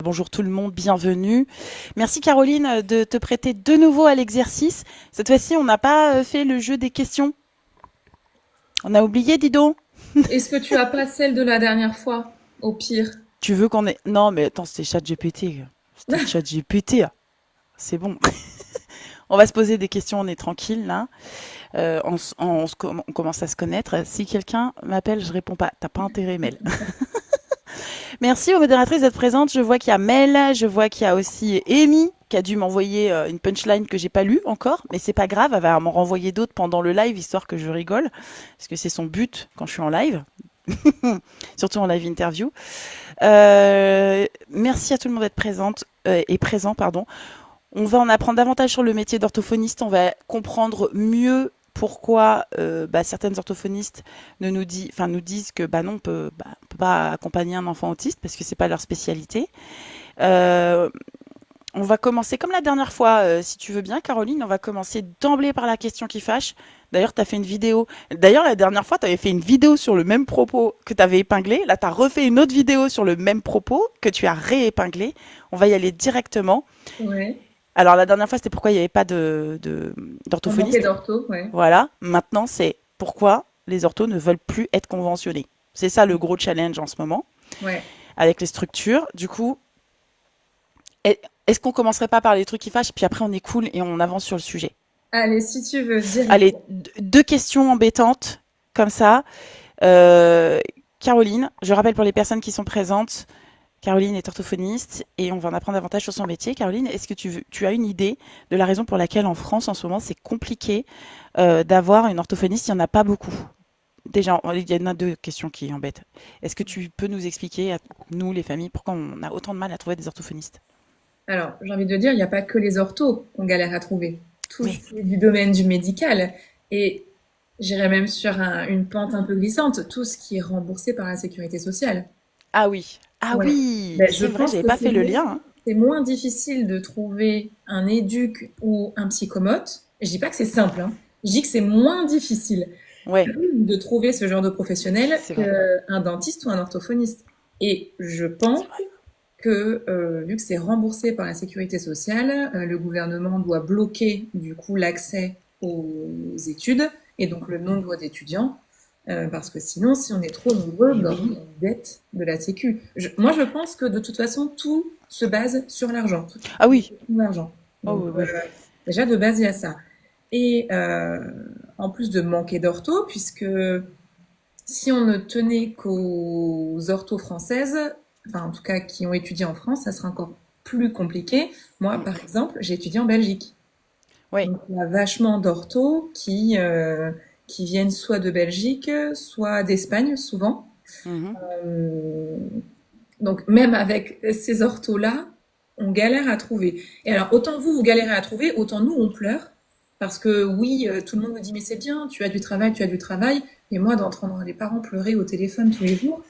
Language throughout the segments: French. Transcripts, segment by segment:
bonjour tout le monde, bienvenue. Merci Caroline de te prêter de nouveau à l'exercice. Cette fois-ci, on n'a pas fait le jeu des questions. On a oublié, dis donc. Est-ce que tu as pas celle de la dernière fois, au pire? Tu veux qu'on ait... Non, mais attends, c'était ChatGPT. C'était ChatGPT. C'est bon. On va se poser des questions, on est tranquille là. On commence à se connaître. Si quelqu'un m'appelle, je réponds pas. T'as pas intérêt, Mel. Merci aux modératrices d'être présentes. Je vois qu'il y a Mel, je vois qu'il y a aussi Amy qui a dû m'envoyer une punchline que j'ai pas lue encore, mais c'est pas grave, elle va m'en renvoyer d'autres pendant le live histoire que je rigole, parce que c'est son but quand je suis en live, surtout en live interview. Merci à tout le monde d'être présente et présent, pardon. On va en apprendre davantage sur le métier d'orthophoniste, on va comprendre mieux pourquoi certaines orthophonistes nous disent que non, on peut pas accompagner un enfant autiste parce que c'est pas leur spécialité. Euh, on va commencer comme la dernière fois, si tu veux bien, Caroline. On va commencer d'emblée par la question qui fâche. D'ailleurs, tu as fait une vidéo. D'ailleurs, la dernière fois, tu avais fait une vidéo sur le même propos que tu avais épinglé. Là, tu as refait une autre vidéo sur le même propos que tu as réépinglé. On va y aller directement. Ouais. Alors, la dernière fois, c'était pourquoi il n'y avait pas On manquait d'orthophoniste. d'ortho, ouais. Voilà. Maintenant, c'est pourquoi les orthos ne veulent plus être conventionnés. C'est ça le gros challenge en ce moment Ouais. avec les structures. Du coup, est-ce qu'on commencerait pas par les trucs qui fâchent, puis après on est cool et on avance sur le sujet. Allez, si tu veux, direct. Allez, deux questions embêtantes comme ça. Euh, Caroline, je rappelle pour les personnes qui sont présentes, Caroline est orthophoniste et on va en apprendre davantage sur son métier. Caroline, est-ce que tu as une idée de la raison pour laquelle en France en ce moment c'est compliqué d'avoir une orthophoniste? Il n'y en a pas beaucoup. Déjà, il y en a deux questions qui embêtent. Est-ce que tu peux nous expliquer, à nous les familles, pourquoi on a autant de mal à trouver des orthophonistes? Alors, j'ai envie de dire, il n'y a pas que les orthos qu'on galère à trouver. Tout ce Oui. qui est du domaine du médical. Et j'irais même sur une pente un peu glissante, tout ce qui est remboursé par la sécurité sociale. Ah oui. Ah Ouais. oui, Ben, je c'est vrai, pense j'avais que pas fait le lien, hein. c'est moins difficile de trouver un éduc ou un psychomote. Je dis pas que c'est simple, hein. Je dis que c'est moins difficile Ouais, de trouver ce genre de professionnel c'est vrai. qu'un dentiste ou un orthophoniste. Et je C'est pense vrai. que vu que c'est remboursé par la sécurité sociale, le gouvernement doit bloquer du coup l'accès aux études et donc le nombre d'étudiants. Parce que sinon, si on est trop nombreux, Eh ben, oui. on est en dette de la Sécu. Moi, je pense que de toute façon, tout se base sur l'argent. Tout Ah oui. est l'argent. Oh Donc, oui, oui. déjà, de base, il y a ça. Et en plus de manquer d'ortho, puisque si on ne tenait qu'aux orthos françaises, enfin en tout cas qui ont étudié en France, ça serait encore plus compliqué. Moi, Mm. par exemple, j'ai étudié en Belgique. Oui. Donc il y a vachement d'orthos qui viennent soit de Belgique, soit d'Espagne souvent. Mhm. Euh, donc même avec ces orthos-là, on galère à trouver. Et alors autant vous, vous galérez à trouver, autant nous, on pleure. Parce que oui, tout le monde nous dit mais c'est bien, tu as du travail, tu as du travail. Mais moi, d'entendre les parents pleurer au téléphone tous les jours,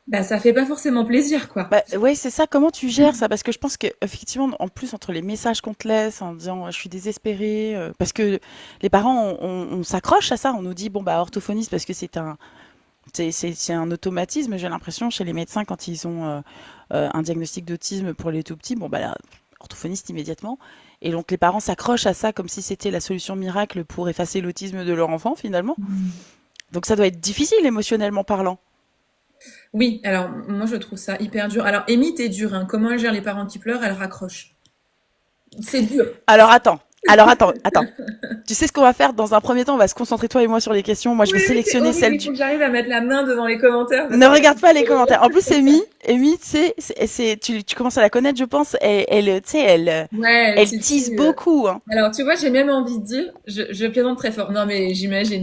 bah ça fait pas forcément plaisir, quoi. Bah, ouais, c'est ça. Comment tu gères ça? Parce que je pense que effectivement, en plus entre les messages qu'on te laisse en disant je suis désespérée, parce que les parents, on s'accroche à ça. On nous dit bon bah orthophoniste parce que c'est un automatisme. J'ai l'impression chez les médecins quand ils ont un diagnostic d'autisme pour les tout petits, bon bah là, orthophoniste immédiatement. Et donc les parents s'accrochent à ça comme si c'était la solution miracle pour effacer l'autisme de leur enfant finalement. Donc ça doit être difficile émotionnellement parlant. Oui, alors moi je trouve ça hyper dur. Alors Amy, t'es dur, hein. Comment elle gère les parents qui pleurent, elle raccroche. C'est dur. Alors attends, attends. Tu sais ce qu'on va faire dans un premier temps? On va se concentrer toi et moi sur les questions. Moi, je Oui, vais oui, c'est sélectionner horrible. celles Il faut du. que j'arrive à mettre la main devant les commentaires parce Ne que regarde pas les commentaires. En plus, Amy, tu sais, tu commences à la connaître, je pense. Tu sais, ouais, elle elle tease titille. beaucoup, hein. Alors, tu vois, j'ai même envie de dire, je plaisante très fort. Non, mais j'imagine.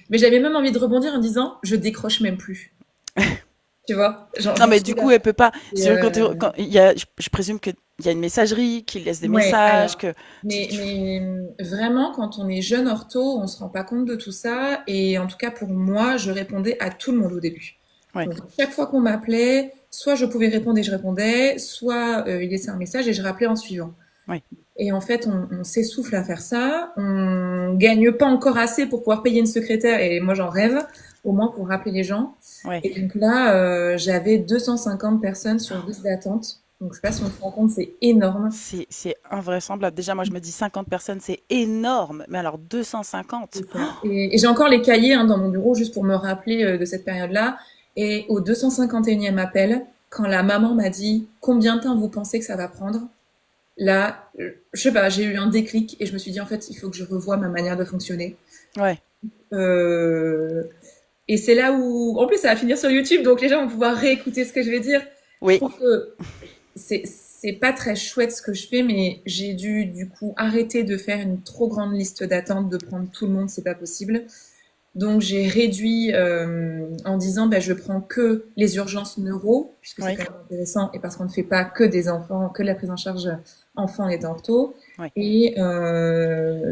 Mais j'avais même envie de rebondir en disant, je décroche même plus. Tu vois, Non, j'en mais suis du là. coup, elle peut pas. Et, C'est quand il y a, je présume que il y a une messagerie qui laisse des ouais, messages, alors, que mais, mais vraiment, quand on est jeune ortho, on se rend pas compte de tout ça. Et en tout cas, pour moi, je répondais à tout le monde au début. ouais, Donc, chaque fois qu'on m'appelait, soit je pouvais répondre et je répondais, soit il laissait un message et je rappelais en suivant. ouais, Et en fait, on s'essouffle à faire ça. On gagne pas encore assez pour pouvoir payer une secrétaire. Et moi, j'en rêve, au moins pour rappeler les gens. ouais. Et donc là, j'avais 250 personnes sur liste d'attente. Donc, je sais pas si on se rend compte, c'est énorme. C'est invraisemblable. Déjà, moi, je me dis 50 personnes, c'est énorme. Mais alors 250. C'est ça. Et j'ai encore les cahiers dans mon bureau juste pour me rappeler de cette période-là. Et au 251e appel, quand la maman m'a dit combien de temps vous pensez que ça va prendre, là, je sais pas, j'ai eu un déclic et je me suis dit en fait, il faut que je revoie ma manière de fonctionner. Ouais, Euh, et c'est là où, en plus, ça va finir sur YouTube, donc les gens vont pouvoir réécouter ce que je vais dire. Je oui. trouve que c'est pas très chouette ce que je fais, mais j'ai dû du coup arrêter de faire une trop grande liste d'attente, de prendre tout le monde, c'est pas possible. Donc j'ai réduit en disant je prends que les urgences neuro, puisque c'est Oui, quand même intéressant, et parce qu'on ne fait pas que des enfants, que de la prise en charge enfants et d'ortho, oui. et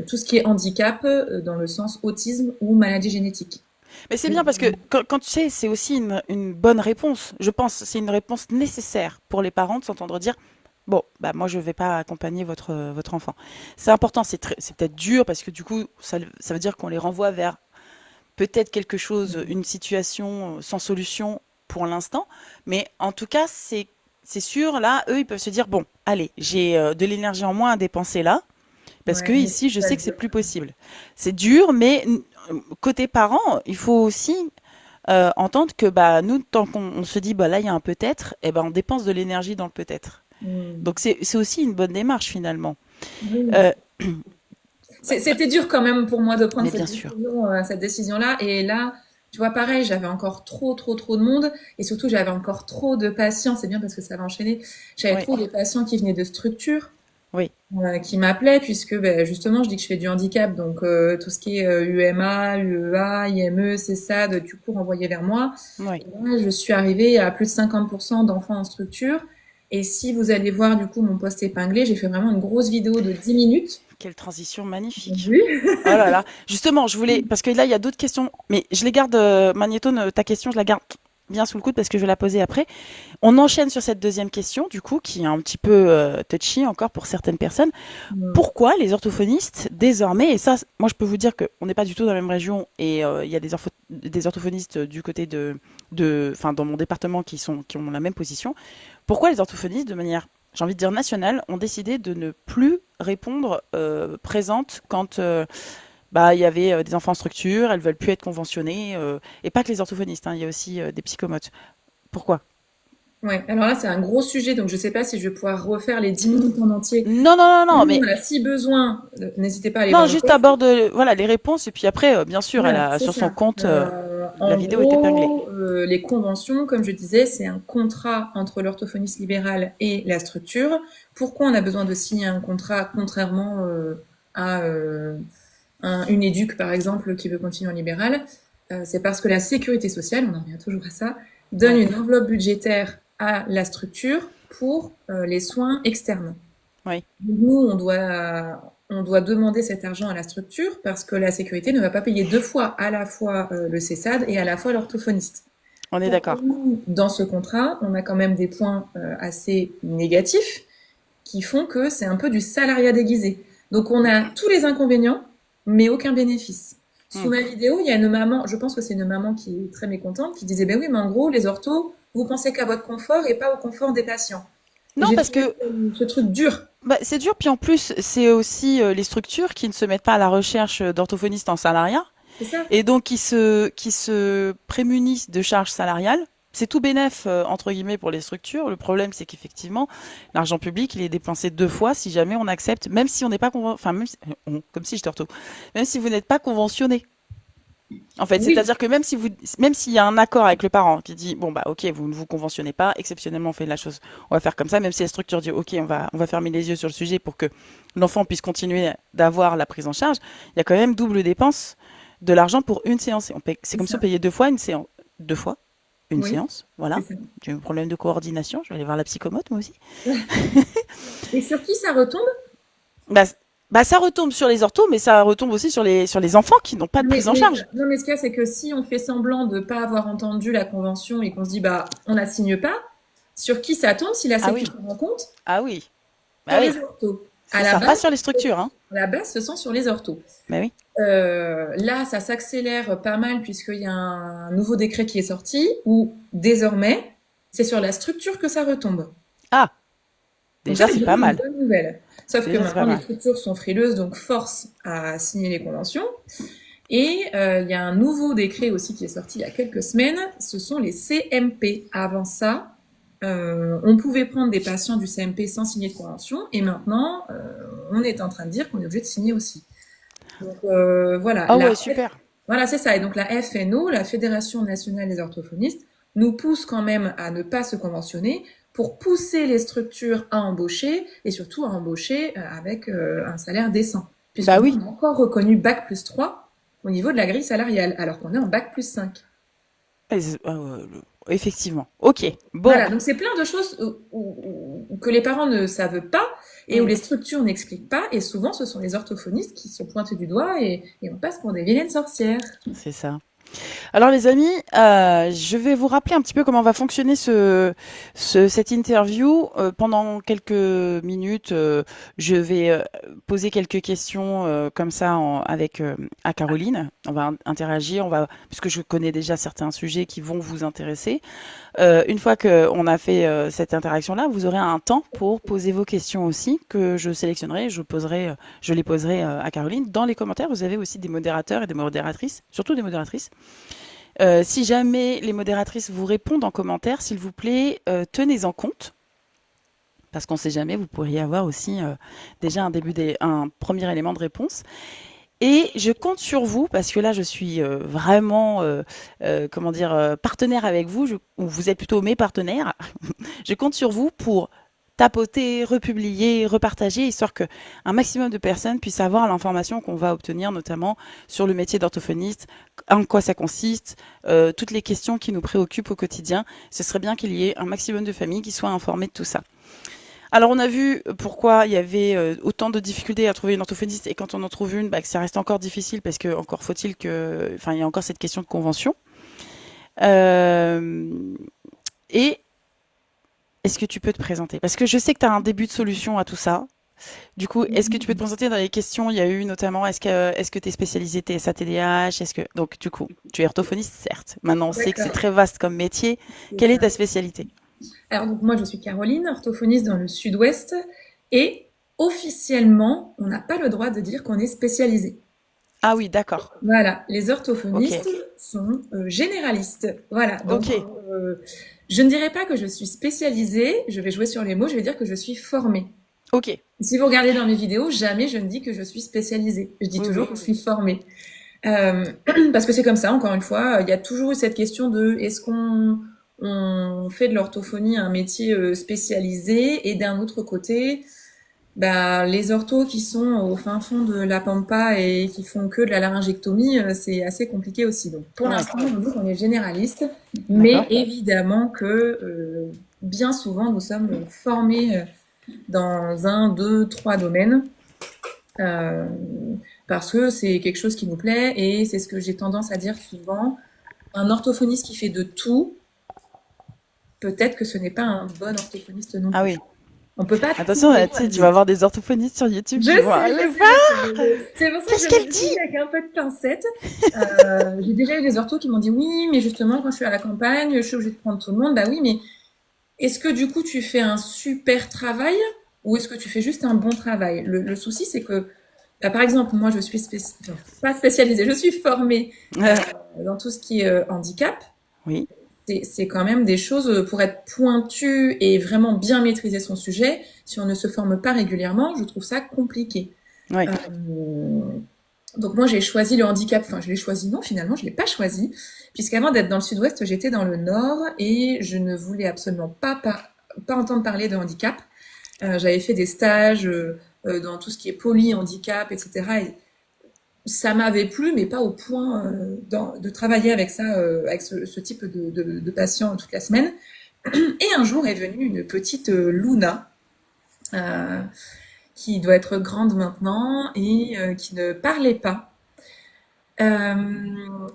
tout ce qui est handicap dans le sens autisme ou maladie génétique. Mais c'est bien parce que quand tu sais, c'est aussi une bonne réponse. Je pense c'est une réponse nécessaire pour les parents de s'entendre dire bon, bah moi je vais pas accompagner votre enfant. C'est important, c'est peut-être dur parce que du coup ça veut dire qu'on les renvoie vers peut-être quelque chose, une situation sans solution pour l'instant, mais en tout cas c'est sûr là, eux ils peuvent se dire bon, allez, j'ai de l'énergie en moins à dépenser là. Parce que Ouais, mais ici, je ça sais que c'est dure. plus possible. C'est dur, mais côté parents, il faut aussi entendre que bah nous, tant qu'on se dit bah là il y a un peut-être, et ben on dépense de l'énergie dans le peut-être. Hmm. Donc c'est aussi une bonne démarche finalement. Oui. Euh, C'était dur quand même pour moi de prendre mais bien sûr. cette décision-là. Et là, tu vois, pareil, j'avais encore trop de monde. Et surtout, j'avais encore trop de patients. C'est bien parce que ça va enchaîner. J'avais Oui, trop de patients qui venaient de structures, oui, qui m'appelaient, puisque justement, je dis que je fais du handicap. Donc, tout ce qui est UMA, UEA, IME, CESAD, du coup, renvoyé vers moi. oui. Et là, je suis arrivée à plus de 50% d'enfants en structure. Et si vous allez voir, du coup, mon post épinglé, j'ai fait vraiment une grosse vidéo de 10 minutes. Quelle transition Vous avez magnifique. vu. Oh là là. Justement, je voulais, parce que là, il y a d'autres questions, mais je les garde, Magnétone, ta question, je la garde bien sous le coude parce que je vais la poser après. On enchaîne sur cette deuxième question, du coup, qui est un petit peu touchy encore pour certaines personnes. Pourquoi les orthophonistes, désormais, et ça, moi je peux vous dire qu'on n'est pas du tout dans la même région, et il y a des orthophonistes du côté enfin, dans mon département qui ont la même position. Pourquoi les orthophonistes, de manière, j'ai envie de dire nationale, ont décidé de ne plus répondre présente quand bah, il y avait des enfants en structure, elles veulent plus être conventionnées, et pas que les orthophonistes, hein, il y a aussi des psychomotes. Pourquoi? Ouais, alors là, c'est un gros sujet, donc je sais pas si je vais pouvoir refaire les 10 minutes en entier. Non, non, non, non, mais Voilà, si besoin, n'hésitez pas à aller non, voir le juste post. aborde voilà les réponses et puis après, bien sûr, elle Voilà, a c'est sur son ça. compte la En vidéo est épinglée. gros, les conventions, comme je disais, c'est un contrat entre l'orthophoniste libéral et la structure. Pourquoi on a besoin de signer un contrat, contrairement à une éduque, par exemple, qui veut continuer en libéral? C'est parce que la sécurité sociale, on en revient toujours à ça, donne Ouais, une enveloppe budgétaire à la structure pour les soins externes. oui, Nous, on doit demander cet argent à la structure parce que la sécurité ne va pas payer deux fois, à la fois le CESAD et à la fois l'orthophoniste. on est Pour d'accord. nous, dans ce contrat, on a quand même des points assez négatifs qui font que c'est un peu du salariat déguisé. Donc on a tous les inconvénients, mais aucun bénéfice. Sous Hmm. ma vidéo, il y a une maman, je pense que c'est une maman qui est très mécontente, qui disait, ben oui, mais en gros, les orthos, vous pensez qu'à votre confort et pas au confort des patients. Et Non, j'ai parce trouvé que ce truc dur. bah, c'est dur, puis en plus, c'est aussi les structures qui ne se mettent pas à la recherche d'orthophonistes en salariat C'est ça. et donc qui se prémunissent de charges salariales. C'est tout bénef, entre guillemets, pour les structures. Le problème, c'est qu'effectivement, l'argent public, il est dépensé deux fois si jamais on accepte, même si on n'est pas enfin, comme si j'étais ortho, même si vous n'êtes pas conventionné. En fait, Oui, c'est-à-dire que même s'il y a un accord avec le parent qui dit bon bah ok, vous ne vous conventionnez pas, exceptionnellement on fait la chose, on va faire comme ça, même si la structure dit ok, on va fermer les yeux sur le sujet pour que l'enfant puisse continuer d'avoir la prise en charge, il y a quand même double dépense de l'argent pour une séance. C'est c'est comme si on ça. payait deux fois une séance, deux fois une Oui, séance, c'est voilà. ça. J'ai un problème de coordination, je vais aller voir la psychomote moi aussi. Et sur qui ça retombe? Bah, bah ça retombe sur les orthos, mais ça retombe aussi sur les enfants qui n'ont pas de prise en charge. Non, mais ce qu'il y a, c'est que si on fait semblant de pas avoir entendu la convention et qu'on se dit, on la signe pas, sur qui ça tombe si la Ah Sécu oui, se rend compte? ah oui, Sur bah oui, les orthos. c'est ça, pas sur les structures, hein. À la base, ce sont sur les orthos. Bah oui. Là, ça s'accélère pas mal puisqu'il y a un nouveau décret qui est sorti où désormais, c'est sur la structure que ça retombe. Ah. Donc ça, Déjà, c'est pas c'est une mal. bonne nouvelle. Sauf que Déjà, c'est pas maintenant, les mal. structures sont frileuses, donc force à signer les conventions. Et il y a un nouveau décret aussi qui est sorti il y a quelques semaines, ce sont les CMP. Avant ça, on pouvait prendre des patients du CMP sans signer de convention, et maintenant, on est en train de dire qu'on est obligé de signer aussi. Donc voilà, Ah ouais, super. voilà, c'est ça. Et donc la FNO, la Fédération nationale des orthophonistes, nous pousse quand même à ne pas se conventionner pour pousser les structures à embaucher et surtout à embaucher avec un salaire décent. Puisque Bah nous, oui. on a encore reconnu Bac+3 au niveau de la grille salariale, alors qu'on est en Bac+5. Effectivement. Ok. Bon. Voilà, donc c'est plein de choses que les parents ne savent pas et où Mm, les structures n'expliquent pas. Et souvent, ce sont les orthophonistes qui sont pointés du doigt et on passe pour des vilaines sorcières. c'est ça. Alors les amis, je vais vous rappeler un petit peu comment va fonctionner cette interview. Pendant quelques minutes, je vais poser quelques questions comme ça avec à Caroline. On va interagir, puisque je connais déjà certains sujets qui vont vous intéresser. Une fois qu'on a fait cette interaction-là, vous aurez un temps pour poser vos questions aussi, que je sélectionnerai, je les poserai à Caroline. Dans les commentaires, vous avez aussi des modérateurs et des modératrices, surtout des modératrices. Si jamais les modératrices vous répondent en commentaire, s'il vous plaît, tenez-en compte. Parce qu'on ne sait jamais, vous pourriez avoir aussi déjà un premier élément de réponse. Et je compte sur vous, parce que là, je suis vraiment, comment dire, partenaire avec vous, ou vous êtes plutôt mes partenaires. Je compte sur vous pour tapoter, republier, repartager, histoire que un maximum de personnes puissent avoir l'information qu'on va obtenir, notamment sur le métier d'orthophoniste, en quoi ça consiste, toutes les questions qui nous préoccupent au quotidien. Ce serait bien qu'il y ait un maximum de familles qui soient informées de tout ça. Alors, on a vu pourquoi il y avait autant de difficultés à trouver une orthophoniste, et quand on en trouve une, bah, que ça reste encore difficile parce que encore faut-il que, enfin, il y a encore cette question de convention. Euh, et est-ce que tu peux te présenter? Parce que je sais que tu as un début de solution à tout ça. Du coup, est-ce que tu peux te présenter dans les questions? Il y a eu notamment, est-ce que tu es spécialisé TSA TDAH? Donc, du coup, tu es orthophoniste, certes. Maintenant, on sait que c'est D'accord, très vaste comme métier. c'est Quelle est ça. ta spécialité? Alors donc moi je suis Caroline, orthophoniste dans le sud-ouest et officiellement on n'a pas le droit de dire qu'on est spécialisé. Ah oui, d'accord. Voilà, les Ok. orthophonistes sont généralistes. Voilà, donc Ok. je ne dirais pas que je suis spécialisée, je vais jouer sur les mots, je vais dire que je suis formée. Ok. Si vous regardez dans mes vidéos, jamais je ne dis que je suis spécialisée. Je dis Oui, toujours oui. que je suis formée. Euh, parce que c'est comme ça, encore une fois, il y a toujours eu cette question de est-ce qu'on on fait de l'orthophonie un métier spécialisé et d'un autre côté, bah, les orthos qui sont au fin fond de la pampa et qui font que de la laryngectomie, c'est assez compliqué aussi. Donc pour Ouais. l'instant, on dit qu'on est généraliste, mais D'accord. évidemment que bien souvent nous sommes formés dans un, deux, trois domaines. Euh, parce que c'est quelque chose qui nous plaît et c'est ce que j'ai tendance à dire souvent. Un orthophoniste qui fait de tout, peut-être que ce n'est pas un bon orthophoniste non Ah plus. oui. On peut pas tout Attention, tu sais, tu vas maîtriser. avoir des orthophonistes sur YouTube Je qui vont sais, je aller sais, je sais. voir. C'est pour ça que Qu'est-ce je qu'elle le dis dit? avec un peu de pincette. J'ai déjà eu des orthos qui m'ont dit oui, mais justement, quand je suis à la campagne, je suis obligée de prendre tout le monde. Bah oui, mais est-ce que du coup, tu fais un super travail ou est-ce que tu fais juste un bon travail? Le souci, c'est que, bah, par exemple, moi, je suis enfin, pas spécialisée, je suis formée dans tout ce qui est handicap. Oui, C'est quand même des choses pour être pointu et vraiment bien maîtriser son sujet. Si on ne se forme pas régulièrement, je trouve ça compliqué. oui. Euh, donc moi j'ai choisi le handicap, enfin je l'ai choisi non finalement je l'ai pas choisi puisqu'avant d'être dans le sud-ouest j'étais dans le nord et je ne voulais absolument pas entendre parler de handicap. J'avais fait des stages dans tout ce qui est poly-handicap etc. Et ça m'avait plu mais pas au point de travailler avec ça, avec ce type de patient toute la semaine. Et un jour est venue une petite Luna. Euh, qui doit être grande maintenant et qui ne parlait pas. Et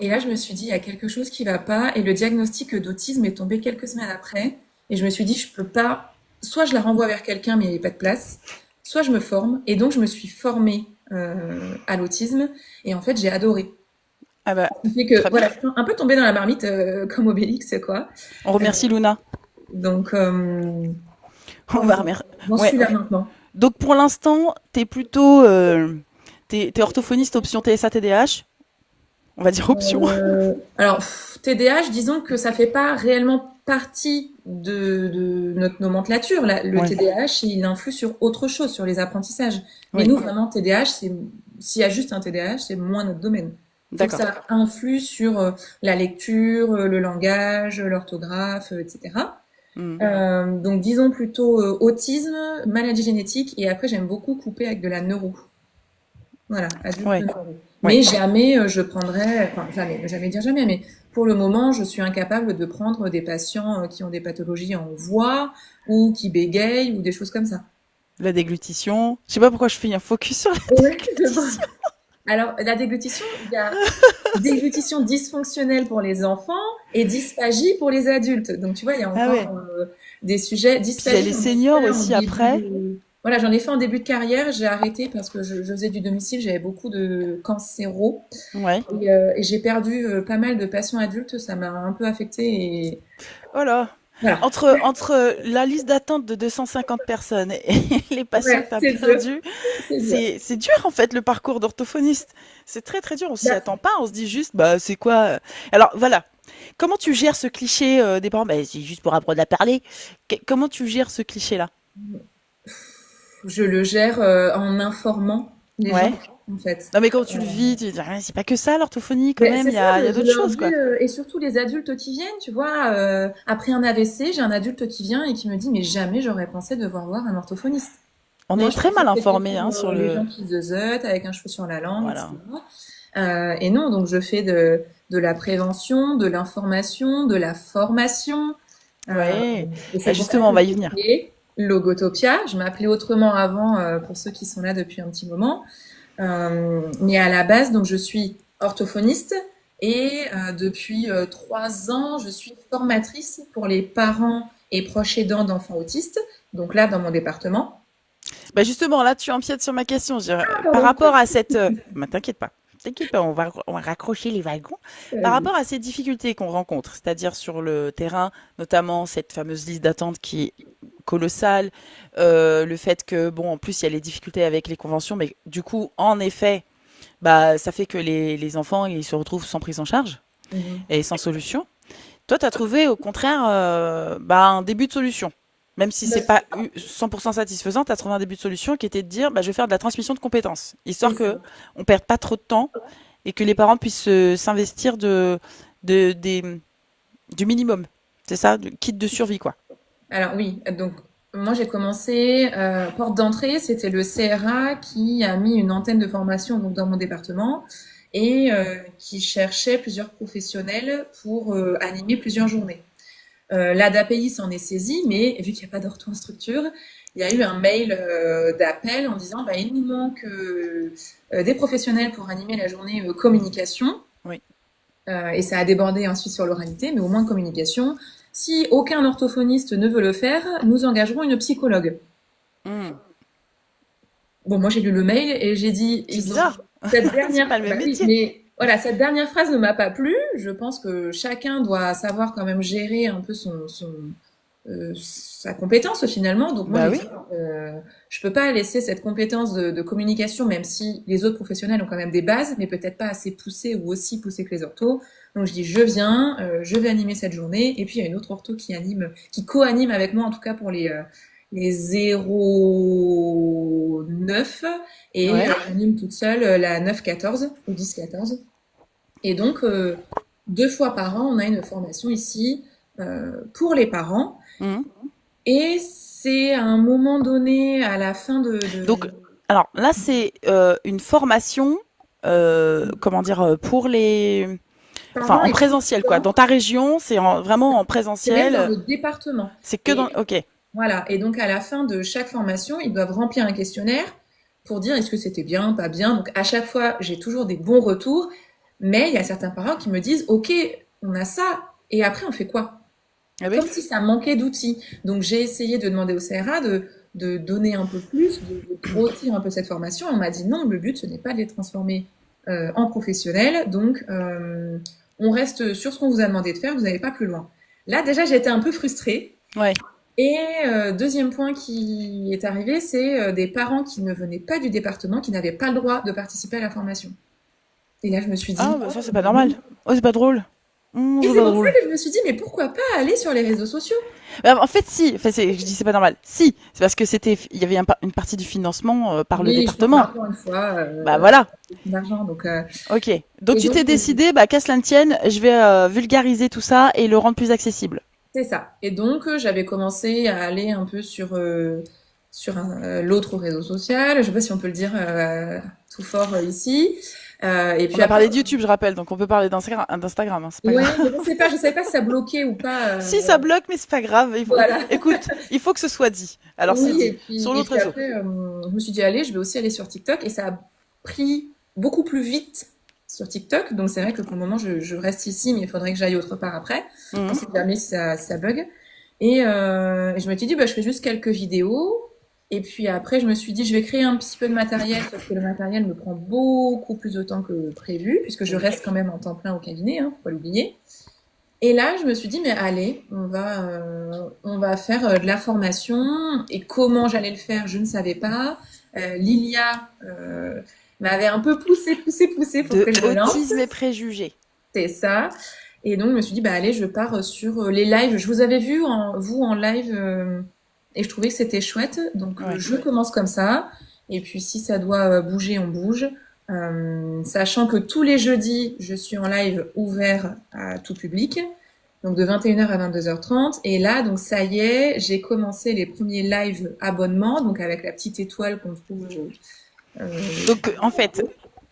là, je me suis dit, il y a quelque chose qui va pas. Et le diagnostic d'autisme est tombé quelques semaines après. Et je me suis dit, je peux pas. Soit je la renvoie vers quelqu'un, mais il n'y avait pas de place. Soit je me forme. Et donc, je me suis formée à l'autisme. Et en fait, j'ai adoré. Ah bah, Ça fait que, très bien. voilà, je suis un peu tombée dans la marmite comme Obélix, quoi. On Euh, remercie Luna. donc, On va remercier. J'en Ouais. suis là maintenant. Donc pour l'instant, t'es plutôt, t'es orthophoniste option TSA TDAH. On va dire option. Alors, TDAH, disons que ça fait pas réellement partie de notre nomenclature. Le Ouais. TDAH, il influe sur autre chose, sur les apprentissages. Mais Oui. nous, vraiment, TDAH, s'il y a juste un TDAH, c'est moins notre domaine. Il faut que D'accord. ça influe sur la lecture, le langage, l'orthographe, etc. Hmm. Donc, disons plutôt autisme, maladie génétique, et après, j'aime beaucoup couper avec de la neuro. Voilà, adulte Ouais. neuro. Ouais. Mais jamais je prendrais, enfin jamais, jamais dire jamais, mais pour le moment, je suis incapable de prendre des patients qui ont des pathologies en voix ou qui bégayent ou des choses comme ça. La déglutition. Je sais pas pourquoi je fais un focus sur la Ouais, je vois. déglutition. Alors, la déglutition, il y a déglutition dysfonctionnelle pour les enfants et dysphagie pour les adultes. Donc, tu vois, il y a Ah ouais. encore des sujets. Puis il y a Dysphagie, les j'en ai seniors fait en aussi début après. de... Voilà, j'en ai fait en début de carrière. J'ai arrêté parce que je faisais du domicile. J'avais beaucoup de cancéraux. Ouais. Et j'ai perdu pas mal de patients adultes. Ça m'a un peu affecté. Et Voilà. voilà. Entre la liste d'attente de 250 personnes et les patients que Ouais, tu as c'est dur. perdus, C'est dur. c'est dur en fait le parcours d'orthophoniste. C'est très très dur. On s'y Bah, attend pas. On se dit juste, bah c'est quoi Alors voilà. Comment tu gères ce cliché des parents? Bah, c'est juste pour apprendre à parler. Comment tu gères ce cliché-là? je le gère en informant les gens, Ouais. en fait. Non mais quand tu le vis, tu te dis, ah, c'est pas que ça l'orthophonie quand Mais même. c'est ça, Il y a je d'autres leur choses dis, quoi. et surtout les adultes qui viennent, tu vois, après un AVC, j'ai un adulte qui vient et qui me dit, mais jamais j'aurais pensé devoir voir un orthophoniste. On Moi, est je très pensais mal que c'était informé pour hein, sur les le. gens qui zeutent avec un cheveu sur la langue, Voilà. etc. Et non, donc je fais de la prévention, de l'information, de la formation. Euh, Ouais. et Bah, c'est pour ça justement, on que va y j'ai venir. créé Logotopia. Je m'appelais autrement avant, pour ceux qui sont là depuis un petit moment. Mais à la base, donc je suis orthophoniste et depuis 3 ans, je suis formatrice pour les parents et proches aidants d'enfants autistes. Donc là, dans mon département. Bah justement, là, tu empiètes sur ma question. Ah, Par pardon. rapport à cette... bah, t'inquiète pas. T'inquiète pas, on va raccrocher les wagons. Par Vas-y. rapport à ces difficultés qu'on rencontre, c'est-à-dire sur le terrain, notamment cette fameuse liste d'attente qui est colossale, le fait que, bon, en plus, il y a les difficultés avec les conventions, mais du coup, en effet, bah, ça fait que les enfants, ils se retrouvent sans prise en charge Mhm. et sans solution. Toi, tu as trouvé au contraire bah, un début de solution. Même si c'est pas 100% satisfaisant, tu as trouvé un début de solution qui était de dire bah, je vais faire de la transmission de compétences, C'est histoire ça. que on perde pas trop de temps et que les parents puissent s'investir du minimum. C'est ça, du kit de survie, quoi. Alors oui, donc moi j'ai commencé, porte d'entrée, c'était le CRA qui a mis une antenne de formation donc dans mon département et qui cherchait plusieurs professionnels pour animer plusieurs journées. L'ADAPI s'en est saisi, mais vu qu'il n'y a pas d'ortho en structure, il y a eu un mail d'appel en disant bah, il nous manque des professionnels pour animer la journée communication. Oui. Et ça a débordé ensuite sur l'oralité, mais au moins communication. Si aucun orthophoniste ne veut le faire, nous engagerons une psychologue. Hmm. Bon, moi j'ai lu le mail et j'ai dit, C'est ils ont bizarre. cette C'est dernière, pas le bah même oui, métier. mais voilà, cette dernière phrase ne m'a pas plu. Je pense que chacun doit savoir quand même gérer un peu sa compétence finalement. Donc moi Bah j'ai oui. dit, je peux pas laisser cette compétence de communication, même si les autres professionnels ont quand même des bases, mais peut-être pas assez poussées ou aussi poussées que les orthos. Donc je dis je viens, je vais animer cette journée, et puis il y a une autre ortho qui anime, qui co-anime avec moi en tout cas pour les 0-9 et Ouais. j'anime toute seule la 9-14 ou 10-14. Et donc 2 fois par an, on a une formation ici pour les parents. Hmm. Et c'est à un moment donné, à la fin Donc, alors là, c'est une formation, comment dire, pour les enfin, parents en et présentiel, quoi. Dans ta région, c'est vraiment en c'est même dans présentiel. le département. C'est que dans. Et Ok. voilà. Et donc à la fin de chaque formation, ils doivent remplir un questionnaire pour dire est-ce que c'était bien, pas bien. Donc à chaque fois, j'ai toujours des bons retours, mais il y a certains parents qui me disent ok, on a ça, et après on fait quoi? Ah oui. Comme si ça manquait d'outils. Donc j'ai essayé de demander au CRA de donner un peu plus, de grossir un peu cette formation. Et on m'a dit non, le but ce n'est pas de les transformer en professionnels. Donc on reste sur ce qu'on vous a demandé de faire, vous n'allez pas plus loin. Là déjà j'étais un peu frustrée. Ouais. Et deuxième point qui est arrivé, c'est des parents qui ne venaient pas du département, qui n'avaient pas le droit de participer à la formation. Et là, je me suis Ah, dit, bah ça, c'est pas normal. Oh, c'est pas drôle. et C'est c'est pas pour ça drôle. que je me suis dit, mais pourquoi pas aller sur les réseaux sociaux? Bah, en fait, si. Enfin, je dis c'est pas normal. Si. C'est parce que il y avait une partie du financement par le Oui, je comprends département. encore une fois, Bah voilà. d'argent. Donc, Ok. Donc et tu donc, t'es décidé, bah qu'à cela ne tienne, je vais vulgariser tout ça et le rendre plus accessible. c'est ça. Et donc, j'avais commencé à aller un peu sur l'autre réseau social. Je sais pas si on peut le dire tout fort ici. Et On puis a après, parlé de YouTube, je rappelle, donc on peut parler d'Instagram, hein, c'est pas grave. ouais, mais je savais pas si ça bloquait ou pas. Si ça bloque, mais c'est pas grave. Voilà. Écoute, il faut que ce soit dit. Alors c'est Oui, dit. Sur et l'autre puis réseau. après, je me suis dit, allez, je vais aussi aller sur TikTok. Et ça a pris beaucoup plus vite sur TikTok. Donc c'est vrai que pour le moment, je reste ici, mais il faudrait que j'aille autre part après. On Mhm. sait jamais si ça bug. Et je m'étais dit, bah, je fais juste quelques vidéos. Et puis après, je me suis dit, je vais créer un petit peu de matériel, sauf que le matériel me prend beaucoup plus de temps que prévu, puisque je reste quand même en temps plein au cabinet, hein, faut pas l'oublier. Et là, je me suis dit, mais allez, on va faire de la formation. Et comment j'allais le faire, je ne savais pas. Lilia m'avait un peu poussé pour De que je me lance. autisme et préjugés. C'est ça. Et donc, je me suis dit, bah allez, je pars sur les lives. Je vous avais vu, vous, en live, et je trouvais que c'était chouette. Donc, Ouais. je commence comme ça. Et puis, si ça doit bouger, on bouge. Sachant que tous les jeudis, je suis en live ouvert à tout public. Donc, de 21h à 22h30. Et là, donc, ça y est, j'ai commencé les premiers lives abonnements. Donc, avec la petite étoile qu'on trouve. Donc en fait,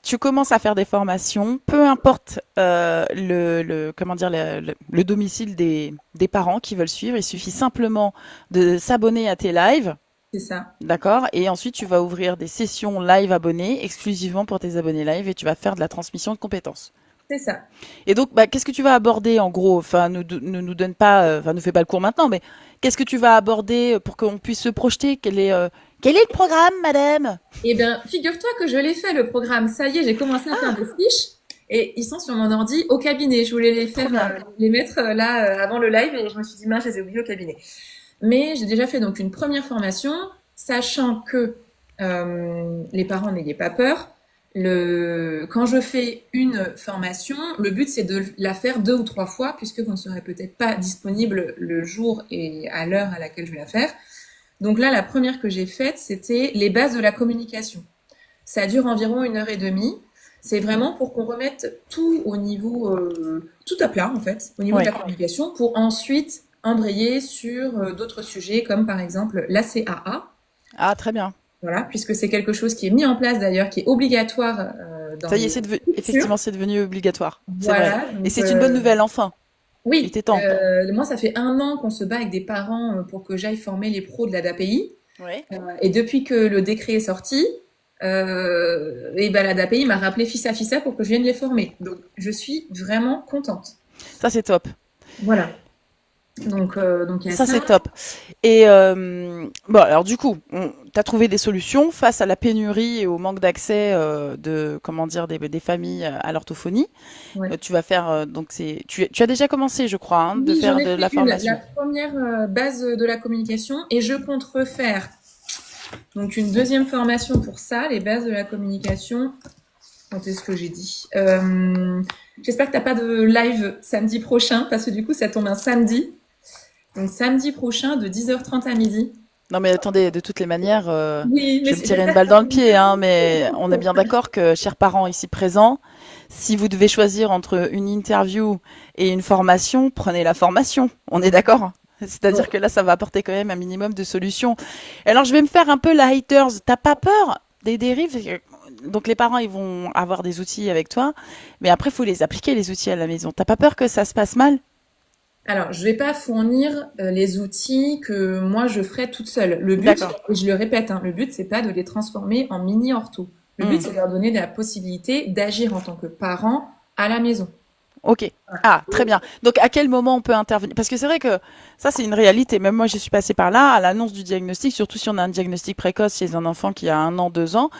tu commences à faire des formations, peu importe comment dire, le domicile des parents qui veulent suivre. Il suffit simplement de s'abonner à tes lives. C'est ça. D'accord. Et ensuite, tu vas ouvrir des sessions live abonnés exclusivement pour tes abonnés live et tu vas faire de la transmission de compétences. C'est ça. Et donc, bah, qu'est-ce que tu vas aborder en gros? Enfin, ne nous donne pas, enfin, ne fais pas le cours maintenant, mais qu'est-ce que tu vas aborder pour qu'on puisse se projeter? Quel est le programme, madame? Eh bien, figure-toi que je l'ai fait, le programme. Ça y est, j'ai commencé à faire des fiches et ils sont sur mon ordi au cabinet. Je voulais les Trop faire, bien. les mettre là avant le live et je me suis dit, mince, je les ai oubliés au cabinet. Mais j'ai déjà fait donc une première formation, sachant que les parents n'ayez pas peur. Quand je fais une formation, le but c'est de la faire 2 ou 3 fois, puisque vous ne serez peut-être pas disponible le jour et à l'heure à laquelle je vais la faire. Donc là, la première que j'ai faite, c'était les bases de la communication. Ça dure environ 1 heure et demie. C'est vraiment pour qu'on remette tout au niveau, tout à plat en fait, au niveau de Ouais. la communication, pour ensuite embrayer sur d'autres sujets comme par exemple la CAA. Ah, très bien. Voilà, puisque c'est quelque chose qui est mis en place d'ailleurs, qui est obligatoire dans Ça y est, les structures. effectivement, c'est devenu obligatoire. C'est vrai. Voilà, Et donc c'est une bonne nouvelle, enfin. Il oui, était temps. moi ça fait 1 an qu'on se bat avec des parents pour que j'aille former les pros de la DAPI. Ouais. Et depuis que le décret est sorti, et ben la DAPI m'a rappelé fissa pour que je vienne les former. Donc je suis vraiment contente. Ça, c'est top. Voilà. Donc il y a Ça, ça. c'est top. Et bon, alors du coup, tu as trouvé des solutions face à la pénurie et au manque d'accès comment dire, des familles à l'orthophonie. Ouais. Tu vas faire, tu as déjà commencé, je crois, hein, de Oui, j'en faire ai de fait la une, la formation. première base de la communication, et je compte refaire donc une deuxième formation pour ça, les bases de la communication. Quand est-ce que j'ai dit J'espère que t'as pas de live samedi prochain, parce que du coup ça tombe un samedi. Donc samedi prochain de 10h30 à midi. Non, mais attendez, de toutes les manières, Oui, je mais vais me tirer une j'espère balle que dans le pied, hein, mais on est bien d'accord que, chers parents ici présents, si vous devez choisir entre une interview et une formation, prenez la formation. On est d'accord? C'est-à-dire que là, ça va apporter quand même un minimum de solutions. Alors, je vais me faire un peu la haters. T'as pas peur des dérives? Donc, les parents, ils vont avoir des outils avec toi, mais après, il faut les appliquer, les outils à la maison. T'as pas peur que ça se passe mal? Alors, je vais pas fournir les outils que moi je ferai toute seule. Le but, D'accord. et je le répète, hein, le but c'est pas de les transformer en mini ortho. Le but Hmm. c'est de leur donner la possibilité d'agir en tant que parent à la maison. Ok. Ah, très bien. Donc, à quel moment on peut intervenir? Parce que c'est vrai que ça, c'est une réalité. Même moi, je suis passée par là, à l'annonce du diagnostic, surtout si on a un diagnostic précoce chez un enfant qui a 1 an, 2 ans.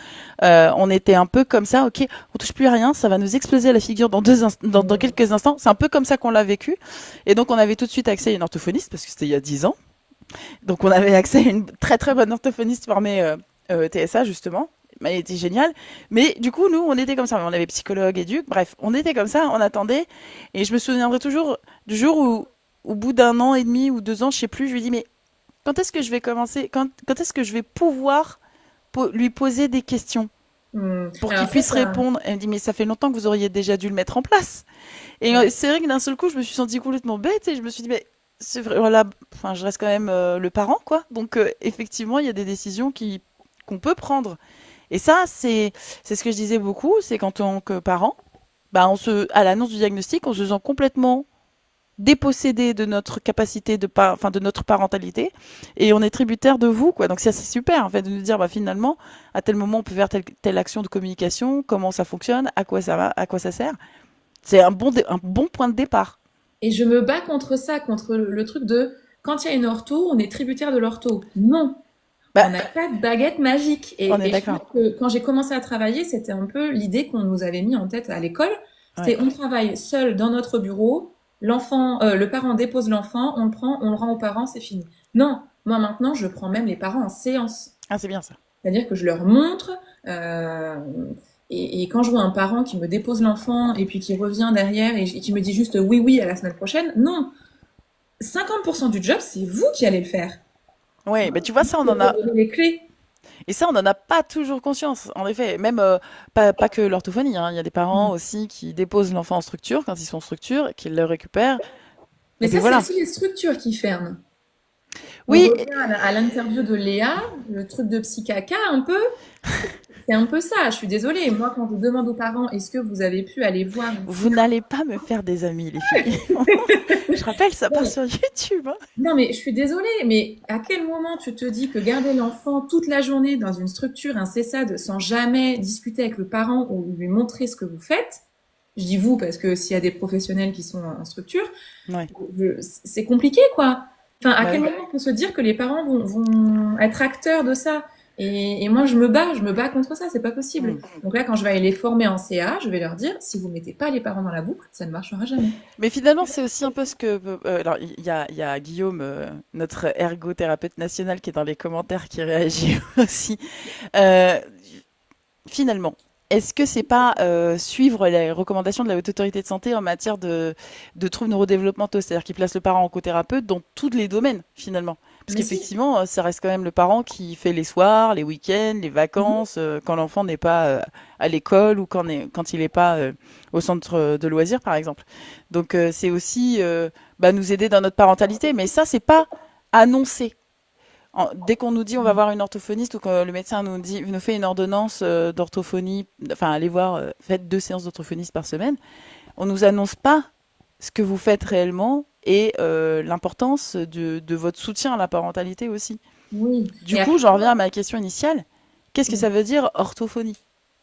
On était un peu comme ça, ok, on touche plus à rien, ça va nous exploser à la figure dans quelques instants. C'est un peu comme ça qu'on l'a vécu. Et donc, on avait tout de suite accès à une orthophoniste, parce que c'était il y a 10 ans. Donc on avait accès à une très très bonne orthophoniste formée TSA justement. Elle était géniale. Mais du coup, nous, on était comme ça. On avait psychologue, éduc, bref, on était comme ça, on attendait. Et je me souviendrai toujours du jour où, au bout d'un an et demi ou 2 ans, je sais plus, je lui dis, mais quand est-ce que je vais commencer, quand est-ce que je vais pouvoir lui poser des questions pour qu'il Alors ça, puisse répondre? Elle me dit, mais ça fait longtemps que vous auriez déjà dû le mettre en place. Et ouais. c'est vrai que d'un seul coup, je me suis sentie complètement bête et je me suis dit, mais c'est vrai, voilà, enfin, je reste quand même le parent, quoi. Donc, effectivement, il y a des décisions qu'on peut prendre. Et ça, c'est ce que je disais beaucoup, c'est qu'en tant que parent, bah, à l'annonce du diagnostic, on se sent complètement dépossédé de notre capacité enfin, de notre parentalité, et on est tributaire de vous, quoi. Donc ça, c'est super, en fait, de nous dire, bah, finalement, à tel moment, on peut faire telle action de communication, comment ça fonctionne, à quoi ça va, à quoi ça sert. C'est un bon point de départ. Et je me bats contre ça, contre le truc de quand il y a une ortho, on est tributaire de l'ortho. Non, on Bah, n'a pas de baguette magique. on est Et je pense d'accord. que quand j'ai commencé à travailler, c'était un peu l'idée qu'on nous avait mis en tête à l'école. Ouais. C'était on travaille seul dans notre bureau, le parent dépose l'enfant, on le prend, on le rend aux parents, c'est fini. Non, moi maintenant, je prends même les parents en séance. Ah, c'est bien ça. C'est-à-dire que je leur montre, euh, et quand je vois un parent qui me dépose l'enfant et puis qui revient derrière et qui me dit juste oui, oui à la semaine prochaine, non, 50% du job, c'est vous qui allez le faire. Ouais, bah tu vois, ça, Vous devez donner les clés. et ça, on n'en a pas toujours conscience. En effet, même pas que l'orthophonie, hein. Il y a des parents aussi qui déposent l'enfant en structure quand ils sont en structure, qui le récupèrent. Mais Et puis ça, c'est voilà. aussi les structures qui ferment. On Oui, revient à l'interview de Léa, le truc de psychaka un peu. C'est un peu ça. Je suis désolée. Moi, quand je demande aux parents, est-ce que vous avez pu aller voir une vous séance? n'allez pas me faire des amis, les filles. Je rappelle, ça part sur YouTube, hein. Non, mais je suis désolée, mais à quel moment tu te dis que garder l'enfant toute la journée dans une structure, un CESAD, sans jamais discuter avec le parent ou lui montrer ce que vous faites, je dis vous parce que s'il y a des professionnels qui sont en structure, Ouais, c'est compliqué, quoi. Enfin, à bah quel oui. moment on peut se dire que les parents vont être acteurs de ça? Et moi, je me bats contre ça, c'est pas possible. Hmm. Donc là, quand je vais aller les former en CA, je vais leur dire, si vous mettez pas les parents dans la boucle, ça ne marchera jamais. Mais finalement, c'est aussi un peu ce que... alors, il y a Guillaume, notre ergothérapeute national, qui est dans les commentaires, qui réagit aussi. Euh, Finalement, est-ce que c'est pas suivre les recommandations de la Haute Autorité de Santé en matière de troubles neurodéveloppementaux, c'est-à-dire qu'il place le parent en cothérapeute dans tous les domaines finalement? Parce Mais si. qu'effectivement, ça reste quand même le parent qui fait les soirs, les week-ends, les Mhm. vacances, quand l'enfant n'est pas à l'école ou quand il n'est pas au centre de loisirs, par exemple. Donc c'est aussi bah, nous aider dans notre parentalité, mais ça, c'est pas annoncé. Dès qu'on nous dit on va voir une orthophoniste ou que le médecin nous fait une ordonnance d'orthophonie, enfin allez voir, faites 2 séances d'orthophoniste par semaine, on nous annonce pas ce que vous faites réellement et l'importance de votre soutien à la parentalité aussi. Oui. Du Et coup, après, j'en reviens à ma question initiale. Qu'est-ce que ça veut dire orthophonie?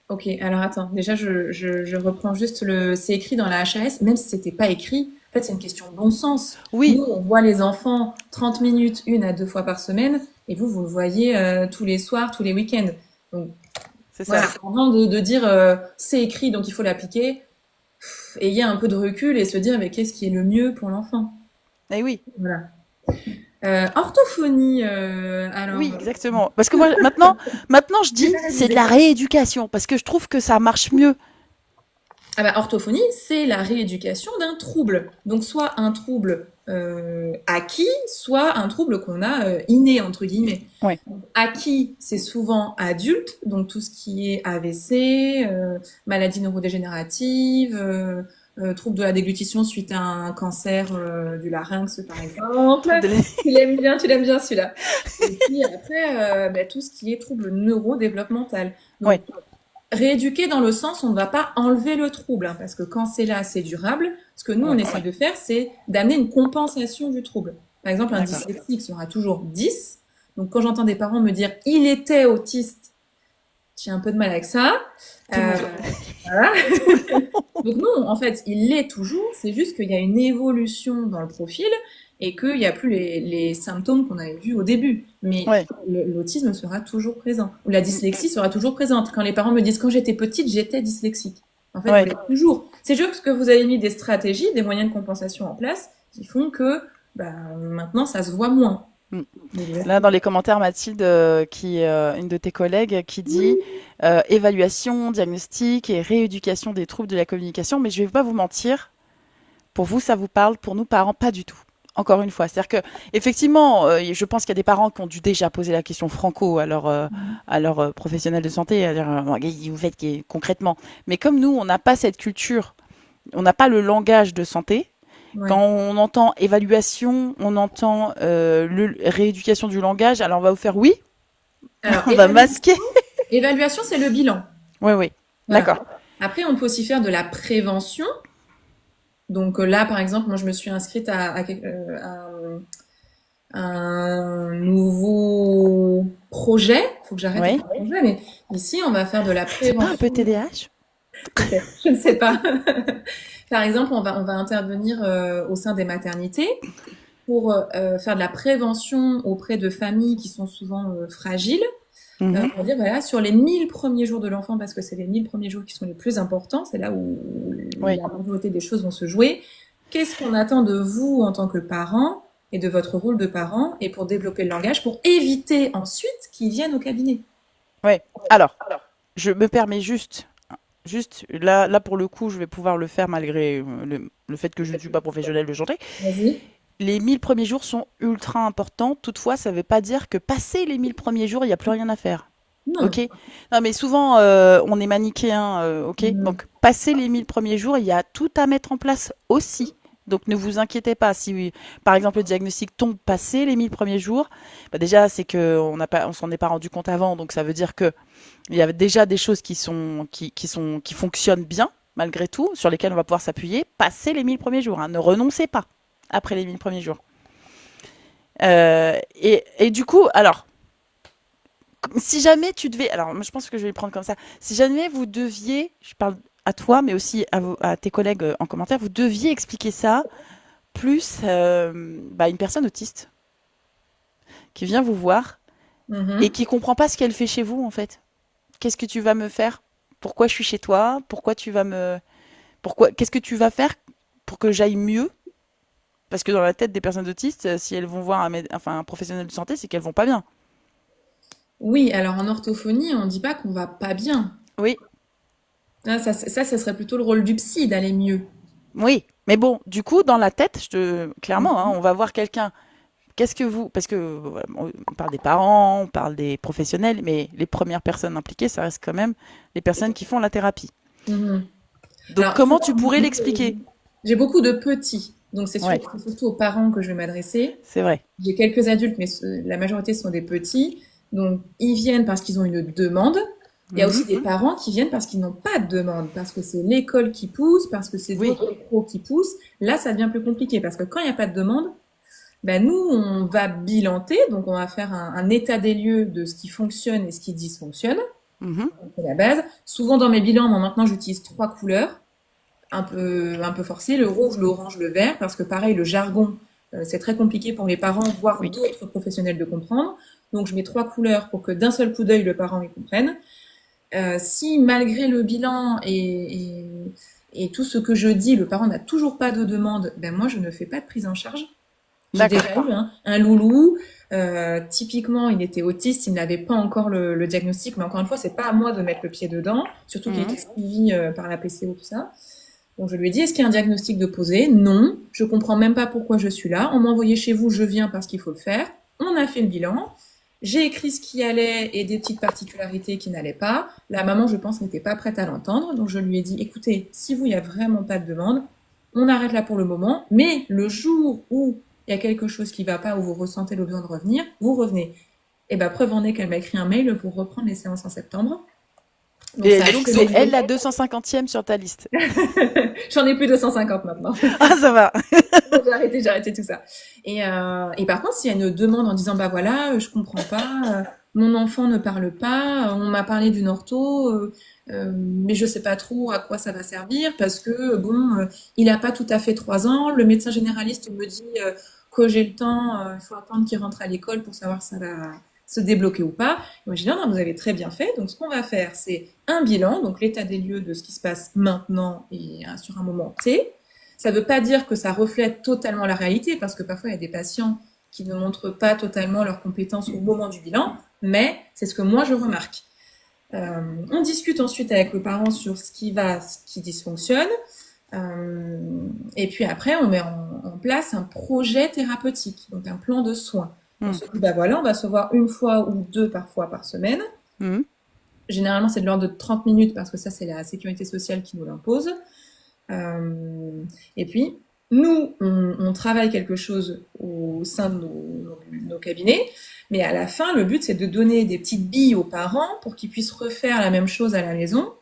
ok, alors attends, déjà je reprends juste c'est écrit dans la HAS, même si c'était pas écrit, en fait c'est une question de bon sens. Oui, Nous, on voit les enfants 30 minutes, 1 à 2 fois par semaine, et vous le voyez tous les soirs, tous les week-ends. Donc c'est voilà, ça. avant de dire c'est écrit donc il faut l'appliquer, ayez un peu de recul et se dire mais qu'est-ce qui est le mieux pour l'enfant? Eh oui, Voilà. Orthophonie, alors, oui, exactement. Parce que moi, maintenant, je j'ai dis, pas c'est de révisé. la rééducation, parce que je trouve que ça marche mieux. Ah bah, orthophonie, c'est la rééducation d'un trouble. Donc soit un trouble acquis, soit un trouble qu'on a inné, entre guillemets. Ouais. Acquis, c'est souvent adulte, donc tout ce qui est AVC, maladie neurodégénérative, trouble de la déglutition suite à un cancer du larynx, par exemple. Trouble de Tu l'aimes bien celui-là. Et puis après, bah, tout ce qui est trouble neurodéveloppemental. ouais, Donc rééduquer dans le sens, on ne va pas enlever le trouble, hein, parce que quand c'est là, c'est durable. Ce que nous, on ouais, essaie de faire, c'est d'amener une compensation du trouble. Par exemple, un d'accord. dyslexique sera toujours 10. Donc, quand j'entends des parents me dire il était autiste, j'ai un peu de mal avec ça. Tout le Euh, monde. voilà. Donc non, en fait, il l'est toujours. C'est juste qu'il y a une évolution dans le profil et qu'il n'y a plus les symptômes qu'on avait vus au début. Mais Ouais. l'autisme sera toujours présent. Ou la dyslexie sera toujours présente. Quand les parents me disent quand j'étais petite, j'étais dyslexique. En fait, vous Ouais. l'êtes toujours. C'est juste que vous avez mis des stratégies, des moyens de compensation en place qui font que bah, maintenant, ça se voit moins. Mm. Là, dans Exactement. les commentaires, Mathilde, une de tes collègues, qui dit évaluation, diagnostic et rééducation des troubles de la communication. Mais je vais pas vous mentir, pour vous, ça vous parle, pour nous, parents, pas du tout. Encore une fois, c'est-à-dire que effectivement, je pense qu'il y a des parents qui ont dû déjà poser la question franco à leurs professionnels de santé, à dire vous faites concrètement. Mais comme nous, on n'a pas cette culture, on n'a pas le langage de santé. Quand Ouais. on entend évaluation, on entend rééducation du langage, alors on va vous faire oui, Alors, on va masquer. évaluation, c'est le bilan. Oui, oui, Voilà. d'accord. Après, on peut aussi faire de la prévention. Donc là, par exemple, moi, je me suis inscrite à un nouveau projet. Faut que j'arrête de Oui. faire des projets, mais ici, on va faire de la C'est pas un peu prévention. TDAH? Peut-être, je ne sais pas. Par exemple, on va intervenir au sein des maternités pour faire de la prévention auprès de familles qui sont souvent fragiles. Mhm. On va dire, voilà, sur les 1000 premiers jours de l'enfant, parce que c'est les 1000 premiers jours qui sont les plus importants, c'est là où Oui. la majorité des choses vont se jouer. Qu'est-ce qu'on attend de vous en tant que parent et de votre rôle de parent et pour développer le langage, pour éviter ensuite qu'ils viennent au cabinet? Oui. Alors, je me permets juste là pour le coup, je vais pouvoir le faire malgré le fait que je ne suis pas professionnelle de santé. Vas-y. Les 1000 premiers jours sont ultra importants. Toutefois, ça ne veut pas dire que passé les 1000 premiers jours, il n'y a plus rien à faire. Non. Ok. Non, mais souvent, on est manichéen. Ok. Mhm. Donc, passer les 1000 premiers jours, il y a tout à mettre en place aussi. Donc, ne vous inquiétez pas. Si, par exemple, le diagnostic tombe passé les 1000 premiers jours, bah déjà, c'est que on s'en est pas rendu compte avant. Donc, ça veut dire que il y a déjà des choses qui fonctionnent bien, malgré tout, sur lesquelles on va pouvoir s'appuyer. Passer les 1000 premiers jours. Hein. Ne renoncez pas après les 1000 premiers jours. Et du coup, alors, si jamais tu devais, alors moi, je pense que je vais le prendre comme ça, si jamais vous deviez, je parle à toi, mais aussi à tes collègues en commentaire, vous deviez expliquer ça plus à une personne autiste qui vient vous voir et Mhm. qui comprend pas ce qu'elle fait chez vous en fait. Qu'est-ce que tu vas me faire? Pourquoi je suis chez toi? Qu'est-ce que tu vas faire pour que j'aille mieux? Parce que dans la tête des personnes autistes, si elles vont voir un professionnel de santé, c'est qu'elles vont pas bien. Oui, alors en orthophonie, on ne dit pas qu'on va pas bien. Oui, Ah, ça serait plutôt le rôle du psy d'aller mieux. oui. Mais bon, du coup, dans la tête, clairement, hein, Mhm. on va voir quelqu'un. Qu'est-ce que vous. Parce que voilà, on parle des parents, on parle des professionnels, mais les premières personnes impliquées, ça reste quand même les personnes qui font la thérapie. Mhm. Donc, Alors, comment tu pourrais l'expliquer? j'ai beaucoup de petits, donc Ouais, c'est surtout aux parents que je vais m'adresser. c'est vrai. J'ai quelques adultes, mais la majorité sont des petits. Donc, ils viennent parce qu'ils ont une demande. Il y a Mhm. aussi des parents qui viennent parce qu'ils n'ont pas de demande, parce que c'est l'école qui pousse, parce que c'est Oui, d'autres pros qui poussent. Là, ça devient plus compliqué parce que quand il n'y a pas de demande, ben nous, on va bilanter, donc on va faire un état des lieux de ce qui fonctionne et ce qui dysfonctionne. mhm. C'est la base. Souvent dans mes bilans, moi maintenant, j'utilise 3 couleurs un peu forcé, le rouge, l'orange, le vert, parce que pareil, le jargon, c'est très compliqué pour les parents, voire Oui, d'autres professionnels de comprendre. Donc je mets 3 couleurs pour que d'un seul coup d'œil, le parent y comprenne. Si malgré le bilan et tout ce que je dis, le parent n'a toujours pas de demande, ben moi je ne fais pas de prise en charge. J'ai d'accord. déjà eu un loulou, typiquement il était autiste, il n'avait pas encore le diagnostic, mais encore une fois, c'est pas à moi de mettre le pied dedans, surtout qu'il Mhm. était suivi par la PCO, tout ça. Donc je lui ai dit, est-ce qu'il y a un diagnostic de posé? Non, je comprends même pas pourquoi je suis là. On m'a envoyé chez vous, je viens parce qu'il faut le faire. On a fait le bilan. J'ai écrit ce qui allait et des petites particularités qui n'allaient pas. La maman, je pense, n'était pas prête à l'entendre. Donc je lui ai dit, écoutez, si vous, il n'y a vraiment pas de demande, on arrête là pour le moment. Mais le jour où il y a quelque chose qui ne va pas, où vous ressentez le besoin de revenir, vous revenez. Et ben, preuve en est qu'elle m'a écrit un mail pour reprendre les séances en septembre. Donc Et ça a donc, c'est elle accéléré. la 250e sur ta liste. J'en ai plus de 150 maintenant. Ah, ça va. J'ai arrêté tout ça. Et par contre, s'il y a une demande en disant, bah voilà, je comprends pas, mon enfant ne parle pas, on m'a parlé d'une ortho, mais je sais pas trop à quoi ça va servir parce que bon, il a pas tout à fait 3 ans. Le médecin généraliste me dit que j'ai le temps, il faut attendre qu'il rentre à l'école pour savoir si ça va se débloquer ou pas. Moi, j'ai dit non, non, vous avez très bien fait. Donc, ce qu'on va faire, c'est un bilan, donc l'état des lieux de ce qui se passe maintenant et sur un moment T. Ça ne veut pas dire que ça reflète totalement la réalité, parce que parfois il y a des patients qui ne montrent pas totalement leurs compétences au moment du bilan, mais c'est ce que moi je remarque. On discute ensuite avec le parent sur ce qui va, ce qui dysfonctionne, et puis après on met en place un projet thérapeutique, donc un plan de soins. On Mmh. se dit, bah voilà, on va se voir une fois ou deux parfois par semaine. Mmh. Généralement, c'est de l'ordre de 30 minutes parce que ça, c'est la sécurité sociale qui nous l'impose. Et puis, nous, on travaille quelque chose au sein de nos cabinets, mais à la fin, le but, c'est de donner des petites billes aux parents pour qu'ils puissent refaire la même chose à la maison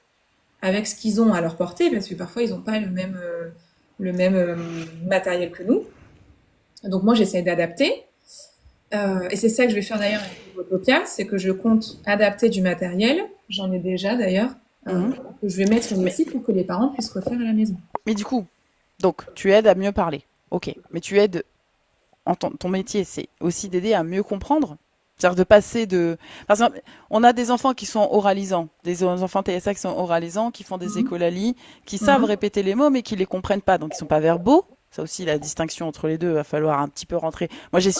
avec ce qu'ils ont à leur portée, parce que parfois, ils n'ont pas le même matériel que nous. Donc moi, j'essaie d'adapter. Et c'est ça que je vais faire d'ailleurs avec Utopia, c'est que je compte adapter du matériel, j'en ai déjà d'ailleurs, Mmh. que je vais mettre sur le Mais, site pour que les parents puissent refaire à la maison. mais du coup, donc, tu aides à mieux parler. Ok. Mais tu aides, ton métier, c'est aussi d'aider à mieux comprendre. C'est-à-dire de passer de... Par exemple, on a des enfants qui sont oralisants, des enfants TSA qui sont oralisants, qui font des Mhm. écolalis, qui savent Mhm. répéter les mots, mais qui les comprennent pas. Donc, ils sont pas verbaux. Ça aussi, la distinction entre les deux, va falloir un petit peu rentrer. Moi, j'ai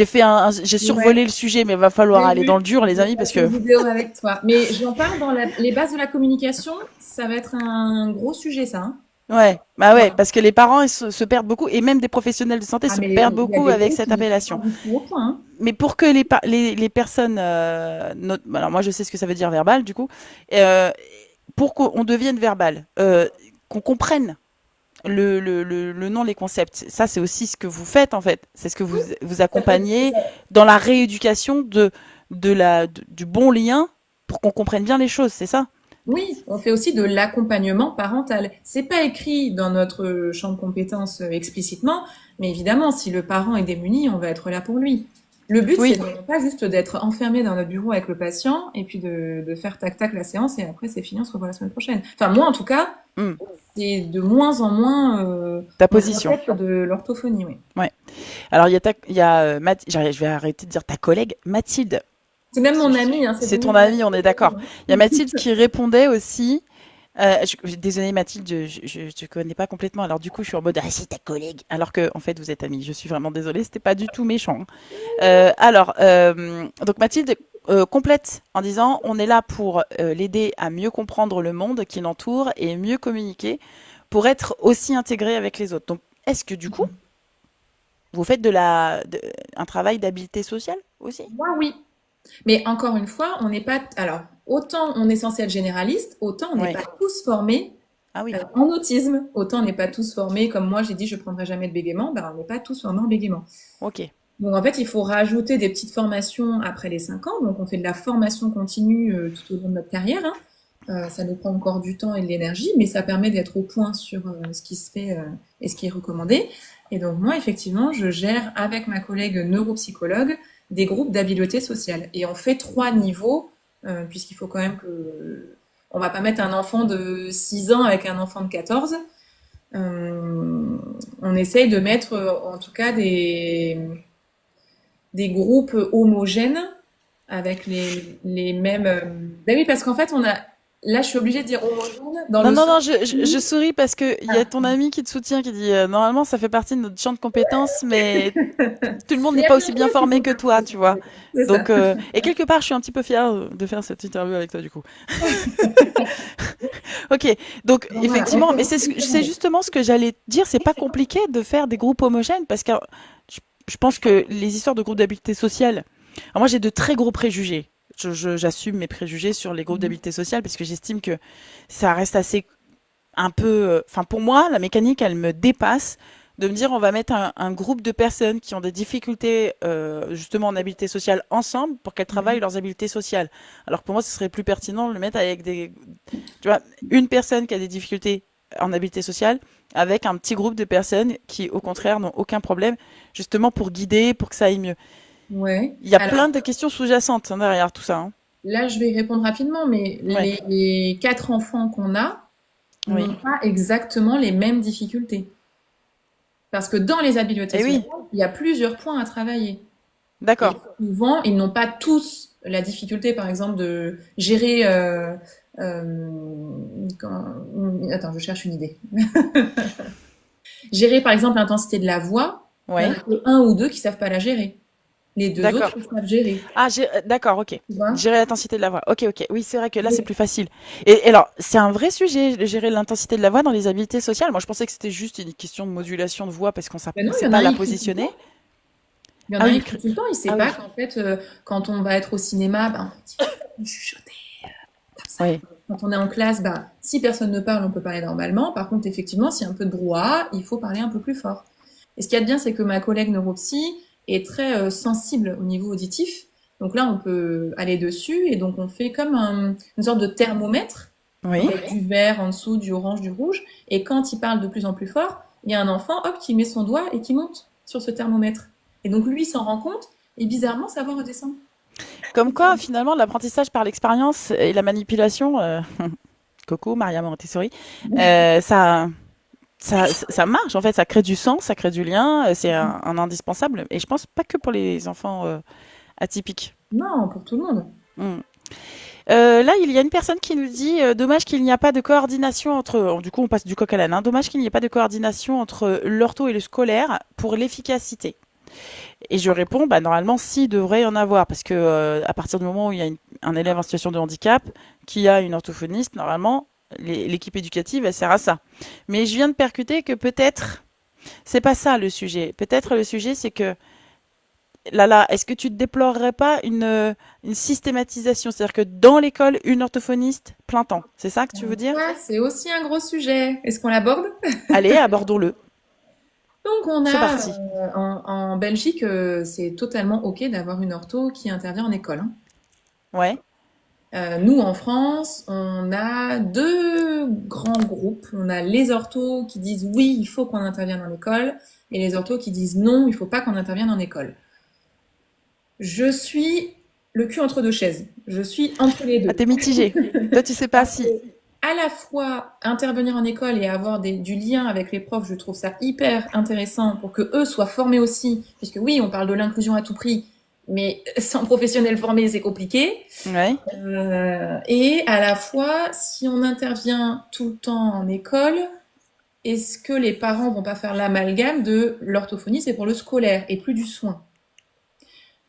fait j'ai survolé Ouais, le sujet, mais va falloir j'ai aller dans vu, le dur, les j'ai amis, parce passé une que vidéo avec toi. Mais j'en parle dans les bases de la communication, ça va être un gros sujet ça, hein. ouais, bah ouais, Ouais. parce que les parents ils se perdent beaucoup et même des professionnels de santé Ah se mais perdent il y a beaucoup des avec groupes cette qui ne sont pas appellation. du tout au point, hein. Mais pour que les personnes, alors moi je sais ce que ça veut dire verbal du coup, euh, pour qu'on devienne verbal, qu'on comprenne le nom, les concepts, ça c'est aussi ce que vous faites en fait, c'est ce que vous Ça peut être- accompagnez ça- dans la rééducation du bon lien pour qu'on comprenne bien les choses, c'est ça? Oui, on fait aussi de l'accompagnement parental. C'est pas écrit dans notre champ de compétences explicitement, mais évidemment, si le parent est démuni, on va être là pour lui. Le but, c'est Oui. vraiment pas juste d'être enfermé dans notre bureau avec le patient et puis de faire tac tac la séance et après c'est fini, on se revoit la semaine prochaine. Enfin, moi en tout cas, Hmm. c'est de moins en moins Ta mon position. concept de l'orthophonie, oui. Ouais. Alors il y a je vais arrêter de dire ta collègue Mathilde. C'est même mon ami, hein, c'est C'est ton devenu mon ami, ami. on est d'accord. Il y a Mathilde qui répondait aussi. Désolée Mathilde, je connais pas complètement. Alors du coup, je suis en mode ah c'est ta collègue, alors que en fait vous êtes amis. Je suis vraiment désolée, c'était pas du tout méchant, hein. Donc Mathilde complète en disant on est là pour l'aider à mieux comprendre le monde qui l'entoure et mieux communiquer pour être aussi intégré avec les autres. Donc est-ce que du coup vous faites un travail d'habileté sociale aussi? Moi, oui. Mais encore une fois, on n'est pas. Alors, autant on est censé être généraliste, autant on n'est Oui. pas tous formés Ah oui. en autisme. Autant on n'est pas tous formés, comme moi j'ai dit, je prendrai jamais de bégaiement, ben, on n'est pas tous formés en bégaiement. Ok. Donc en fait, il faut rajouter des petites formations après les 5 ans. Donc on fait de la formation continue tout au long de notre carrière, hein. Ça nous prend encore du temps et de l'énergie, mais ça permet d'être au point sur ce qui se fait et ce qui est recommandé. Et donc moi, effectivement, je gère avec ma collègue neuropsychologue des groupes d'habileté sociale. Et on fait 3 niveaux, puisqu'il faut quand même que... On va pas mettre un enfant de 6 ans avec un enfant de 14. On essaye de mettre en tout cas des groupes homogènes avec les mêmes. Ben oui, parce qu'en fait, on a. Là, je suis obligée de dire homogène dans Non, le non, sens non, je où. souris parce que il y a Ah. ton ami qui te soutient, qui dit normalement ça fait partie de notre champ de compétences, mais tout le monde Mais il n'est y a pas plein aussi de bien choses qui formé font que partie toi, de tu cette vois. compétence. C'est ça. Donc, et quelque part, je suis un petit peu fière de faire cette interview avec toi, du coup. Ok, donc Donc voilà, on effectivement, fait mais beaucoup c'est différemment. justement ce que j'allais dire, c'est pas compliqué de faire des groupes homogènes parce que je, je pense que les histoires de groupes d'habileté sociale, alors moi j'ai de très gros préjugés. J'assume mes préjugés sur les groupes d'habileté sociale parce que j'estime que ça reste assez un peu. Enfin, pour moi, la mécanique, elle me dépasse de me dire on va mettre un groupe de personnes qui ont des difficultés justement en habileté sociale ensemble pour qu'elles travaillent leurs habiletés sociales. Alors pour moi, ce serait plus pertinent de le mettre avec tu vois, une personne qui a des difficultés en habileté sociale avec un petit groupe de personnes qui, au contraire, n'ont aucun problème, justement pour guider, pour que ça aille mieux. Ouais. Il y a Alors plein de questions sous-jacentes, hein, derrière tout ça, hein. là, je vais y répondre rapidement, mais Ouais, les 4 enfants qu'on a oui. n'ont pas exactement les mêmes difficultés. Parce que dans les habiletés Et sociales, oui, il y a plusieurs points à travailler. Et d'accord. souvent, ils n'ont pas tous la difficulté, par exemple, de gérer. Quand- Attends, je cherche une idée. Gérer, par exemple, l'intensité de la voix. Il y en Ouais, a que un ou deux qui savent pas la gérer. Les deux autres, d'accord. ils savent gérer. Ah, d'accord, ok. Tu vois? Gérer l'intensité de la voix. Ok, ok. Oui, c'est vrai que là, c'est plus facile. Et alors, c'est un vrai sujet, de gérer l'intensité de la voix dans les habiletés sociales. Moi, je pensais que c'était juste une question de modulation de voix parce qu'on Ben ne non, il sait y en a pas un, la il crie tout le positionner. temps. Il y en Ah a un, oui, il crie tout le temps. Il sait ah pas oui, qu'en fait, quand on va être au cinéma, ben, en fait, il faut chuchoter comme ça. oui. Quand on est en classe, bah, si personne ne parle, on peut parler normalement. Par contre, effectivement, s'il y a un peu de brouhaha, il faut parler un peu plus fort. Et ce qu'il y a de bien, c'est que ma collègue neuropsy est très sensible au niveau auditif. Donc là, on peut aller dessus et donc on fait comme une sorte de thermomètre Oui. avec du vert en dessous, du orange, du rouge. Et quand il parle de plus en plus fort, il y a un enfant, hop, qui met son doigt et qui monte sur ce thermomètre. Et donc lui s'en rend compte et bizarrement, sa voix redescend. Comme quoi, finalement, l'apprentissage par l'expérience et la manipulation, Coco, Maria Montessori, ça, ça marche. En fait, ça crée du sens, ça crée du lien. C'est un indispensable. Et je pense pas que pour les enfants atypiques. Non, pour tout le monde. Hmm. Là, il y a une personne qui nous dit dommage qu'il n'y a pas de coordination entre. Du coup, on passe du coq à l'âne. Hein. Dommage qu'il n'y ait pas de coordination entre l'ortho et le scolaire pour l'efficacité. Et je réponds, bah, normalement, si, il devrait y en avoir, parce que à partir du moment où il y a un élève en situation de handicap qui a une orthophoniste, normalement, l'équipe éducative, elle sert à ça. Mais je viens de percuter que peut-être, c'est pas ça le sujet. Peut-être le sujet, c'est que là, est-ce que tu ne déplorerais pas une systématisation, c'est-à-dire que dans l'école, une orthophoniste plein temps. C'est ça que tu veux dire? Ça, c'est aussi un gros sujet. Est-ce qu'on l'aborde? Allez, abordons-le. Donc, on C'est a parti. en Belgique, c'est totalement OK d'avoir une ortho qui intervient en école, hein. Ouais. Nous, en France, on a deux grands groupes. On a les orthos qui disent oui, il faut qu'on intervienne en école, et les orthos qui disent non, il faut pas qu'on intervienne en école. Je suis le cul entre deux chaises. Je suis entre les Ah, deux. t'es mitigé. Toi, tu sais pas Parce que, si. à la fois, intervenir en école et avoir du lien avec les profs, je trouve ça hyper intéressant pour que eux soient formés aussi. Puisque oui, on parle de l'inclusion à tout prix, mais sans professionnels formés, c'est compliqué. Ouais. Et à la fois, si on intervient tout le temps en école, est-ce que les parents vont pas faire l'amalgame de l'orthophonie, c'est pour le scolaire et plus du soin?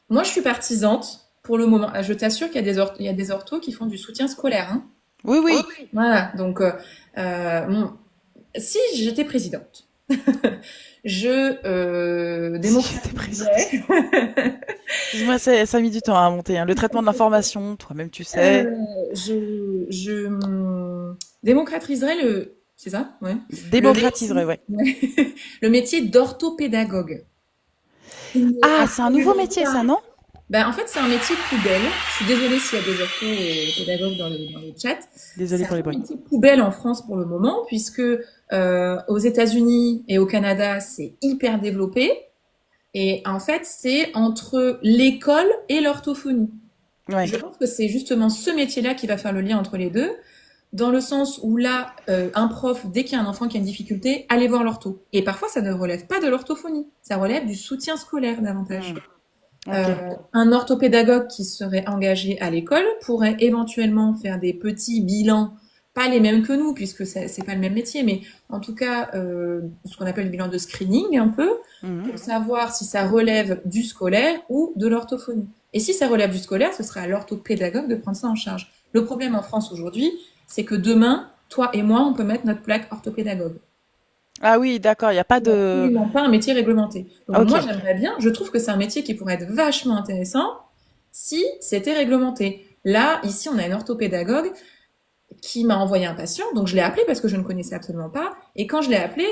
Moi, je suis partisante pour le moment. Ah, je t'assure qu'il y a il y a des orthos qui font du soutien scolaire, hein. Oui, oui. Voilà. Donc, si j'étais présidente, je Si j'étais présidente. démocratiserais, Excuse-moi, ça a mis du temps à monter. Hein. Le traitement de l'information, toi-même, tu sais. euh, démocratiserais c'est ça? Ouais. Le Démocratiserait, métier, ouais. ouais. Le métier d'orthopédagogue. Qui n'est Ah, c'est un nouveau absolument métier, pas. ça, non? Ben, en fait, c'est un métier poubelle. Je suis désolée s'il y a des orthos pédagogues dans le chat. Désolée C'est pour les un bruits. métier poubelle en France pour le moment, puisque aux États-Unis et au Canada, c'est hyper développé. Et en fait, c'est entre l'école et l'orthophonie. Ouais. Je pense que c'est justement ce métier-là qui va faire le lien entre les deux, dans le sens où là, un prof, dès qu'il y a un enfant qui a une difficulté, allez voir l'ortho. Et parfois, ça ne relève pas de l'orthophonie, ça relève du soutien scolaire davantage. Hmm. Ok. Un orthopédagogue qui serait engagé à l'école pourrait éventuellement faire des petits bilans, pas les mêmes que nous, puisque c'est pas le même métier, mais en tout cas, ce qu'on appelle le bilan de screening un peu, Mhm. pour savoir si ça relève du scolaire ou de l'orthophonie. Et si ça relève du scolaire, ce sera à l'orthopédagogue de prendre ça en charge. Le problème en France aujourd'hui, c'est que demain, toi et moi, on peut mettre notre plaque orthopédagogue. Ah oui, d'accord, il n'y a pas C'est de... absolument pas un métier réglementé. Donc Ok. moi, j'aimerais bien, je trouve que c'est un métier qui pourrait être vachement intéressant si c'était réglementé. Là, ici, on a une orthopédagogue qui m'a envoyé un patient, donc je l'ai appelé parce que je ne connaissais absolument pas. Et quand je l'ai appelé,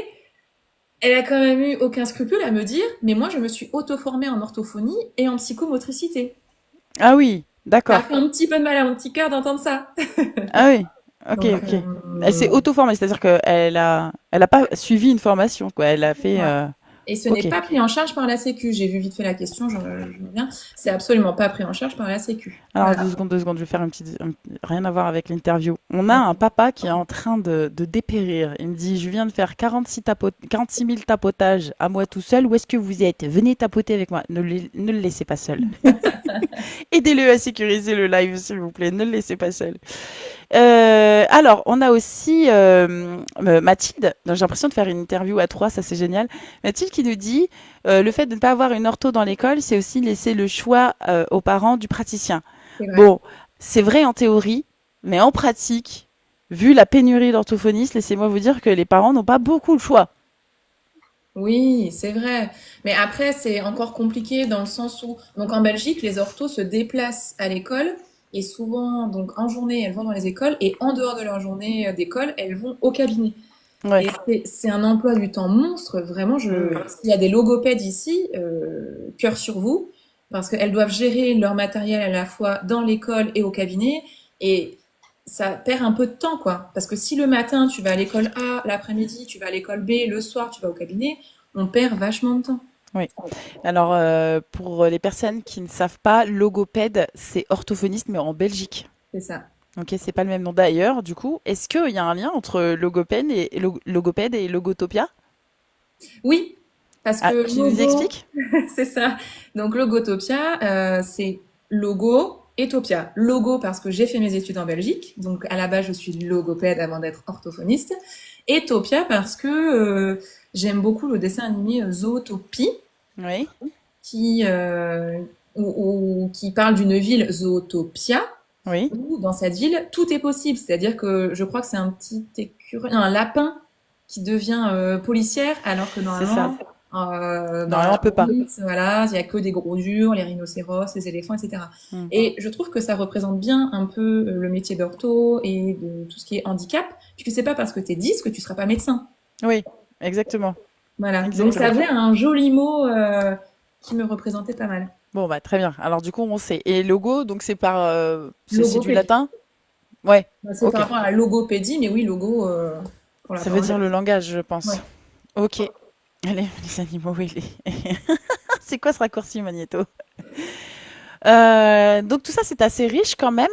elle a quand même eu aucun scrupule à me dire, mais moi, je me suis auto-formée en orthophonie et en psychomotricité. Ah oui, Ça a d'accord. fait un petit peu de mal à mon petit cœur d'entendre ça. Ah oui, ok, Donc, ok. Elle s'est auto-formée, c'est-à-dire elle a pas suivi une formation, quoi. Elle a fait... ouais. Et ce n'est Ok. pas pris en charge par la Sécu. J'ai vu vite fait la question, je reviens. C'est absolument pas pris en charge par la Sécu. Alors, Voilà. deux secondes, je vais faire rien à voir avec l'interview. On a un papa qui est en train de dépérir. Il me dit, je viens de faire 46 000 tapotages à moi tout seul. Où est-ce que vous êtes? Venez tapoter avec moi. Ne le laissez pas seul. Aidez-le à sécuriser le live, s'il vous plaît. Ne le laissez pas seul. Alors, on a aussi Mathilde. Donc, j'ai l'impression de faire une interview à trois, ça c'est génial. Mathilde qui nous dit le fait de ne pas avoir une ortho dans l'école, c'est aussi laisser le choix aux parents du praticien. C'est vrai. Bon, c'est vrai en théorie, mais en pratique, vu la pénurie d'orthophonistes, laissez-moi vous dire que les parents n'ont pas beaucoup le choix. Oui, c'est vrai. Mais après, c'est encore compliqué dans le sens où, donc en Belgique, les orthos se déplacent à l'école et souvent, donc en journée, elles vont dans les écoles et en dehors de leur journée d'école, elles vont au cabinet. Ouais. Et c'est un emploi du temps monstre. Vraiment, Mm. s'il y a des logopèdes ici, cœur sur vous, parce qu'elles doivent gérer leur matériel à la fois dans l'école et au cabinet. Et ça perd un peu de temps, quoi. Parce que si le matin, tu vas à l'école A, l'après-midi, tu vas à l'école B, le soir, tu vas au cabinet, on perd vachement de temps. Oui. Alors, pour les personnes qui ne savent pas, logopède, c'est orthophoniste, mais en Belgique. C'est ça. Ok, c'est pas le même nom d'ailleurs. Du coup, est-ce qu'il y a un lien entre logopède et logotopia? Oui, parce Ah, que tu nous logo, expliques? c'est ça. Donc Logotopia, c'est logo et Topia. Logo parce que j'ai fait mes études en Belgique, donc à la base je suis logopède avant d'être orthophoniste. Et Topia parce que j'aime beaucoup le dessin animé Zootopie, Oui, qui, qui parle d'une ville Zootopia, oui, où dans cette ville tout est possible. C'est-à-dire que je crois que c'est un petit écureuil, un lapin qui devient policière, alors que c'est ça. normalement, dans Normalement, la on peut pas. police, voilà, il y a que des gros durs, les rhinocéros, les éléphants, etc. Hmm. Et je trouve que ça représente bien un peu le métier d'ortho et de tout ce qui est handicap, puisque c'est pas parce que t'es 10 que tu seras pas médecin. Oui, exactement, Voilà. Donc ça exactement. faisait un joli mot qui me représentait pas mal. Bon, bah très bien. Alors du coup, on sait. Et logo, donc c'est du Logopédie. latin? Ouais, Bah, c'est par ok. rapport à la logopédie, mais oui, logo pour la Ça veut parole. dire le langage, je pense. Ouais. Ok. Allez, les animaux, oui. C'est quoi ce raccourci, Magnéto? Donc tout ça, c'est assez riche quand même.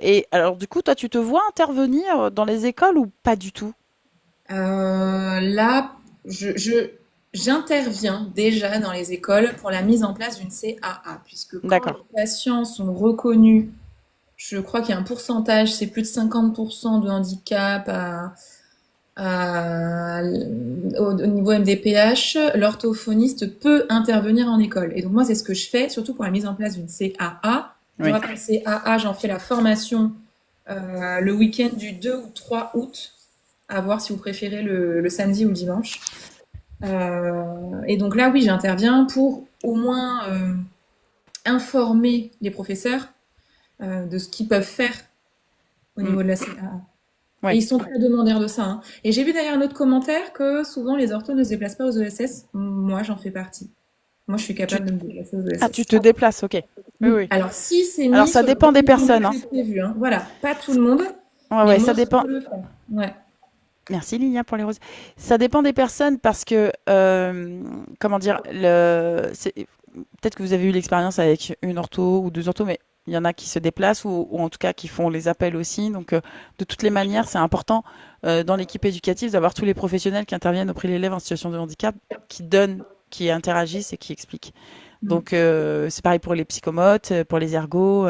Et alors du coup, toi, tu te vois intervenir dans les écoles ou pas du tout? Là, j'interviens déjà dans les écoles pour la mise en place d'une CAA, puisque quand les D'accord. patients sont reconnus, je crois qu'il y a un pourcentage, c'est plus de 50% de handicap au niveau MDPH, l'orthophoniste peut intervenir en école. Et donc moi, c'est ce que je fais, surtout pour la mise en place d'une CAA. Je Oui. rappelle, CAA, j'en fais la formation le week-end du 2 ou 3 août, à voir si vous préférez le samedi ou le dimanche. Et donc là, oui, j'interviens pour au moins informer les professeurs de ce qu'ils peuvent faire au Mm. niveau de la CAA. Et Ouais. ils sont très demandeurs de ça, hein. Et j'ai vu d'ailleurs un autre commentaire que souvent les orthos ne se déplacent pas aux ESS. Moi, j'en fais partie. Moi, je suis Tu... capable de me déplacer aux Ah, tu ESS. te déplaces, ok. Oui, Oui. oui. Alors, si c'est Alors mis ça sur le dépend des programme personnes, que hein. j'ai prévu, hein. Voilà, pas tout le monde, Ouais, mais ouais, ça moi, je dépend. peux le faire. Ouais. Merci Lilia pour les roses. Ça dépend des personnes parce que, comment dire, peut-être que vous avez eu l'expérience avec une ortho ou deux orthos, mais il y en a qui se déplacent ou en tout cas qui font les appels aussi. Donc, de toutes les manières, c'est important dans l'équipe éducative d'avoir tous les professionnels qui interviennent auprès de l'élève en situation de handicap, qui donnent, qui interagissent et qui expliquent. Mm. Donc, c'est pareil pour les psychomotes, pour les ergots,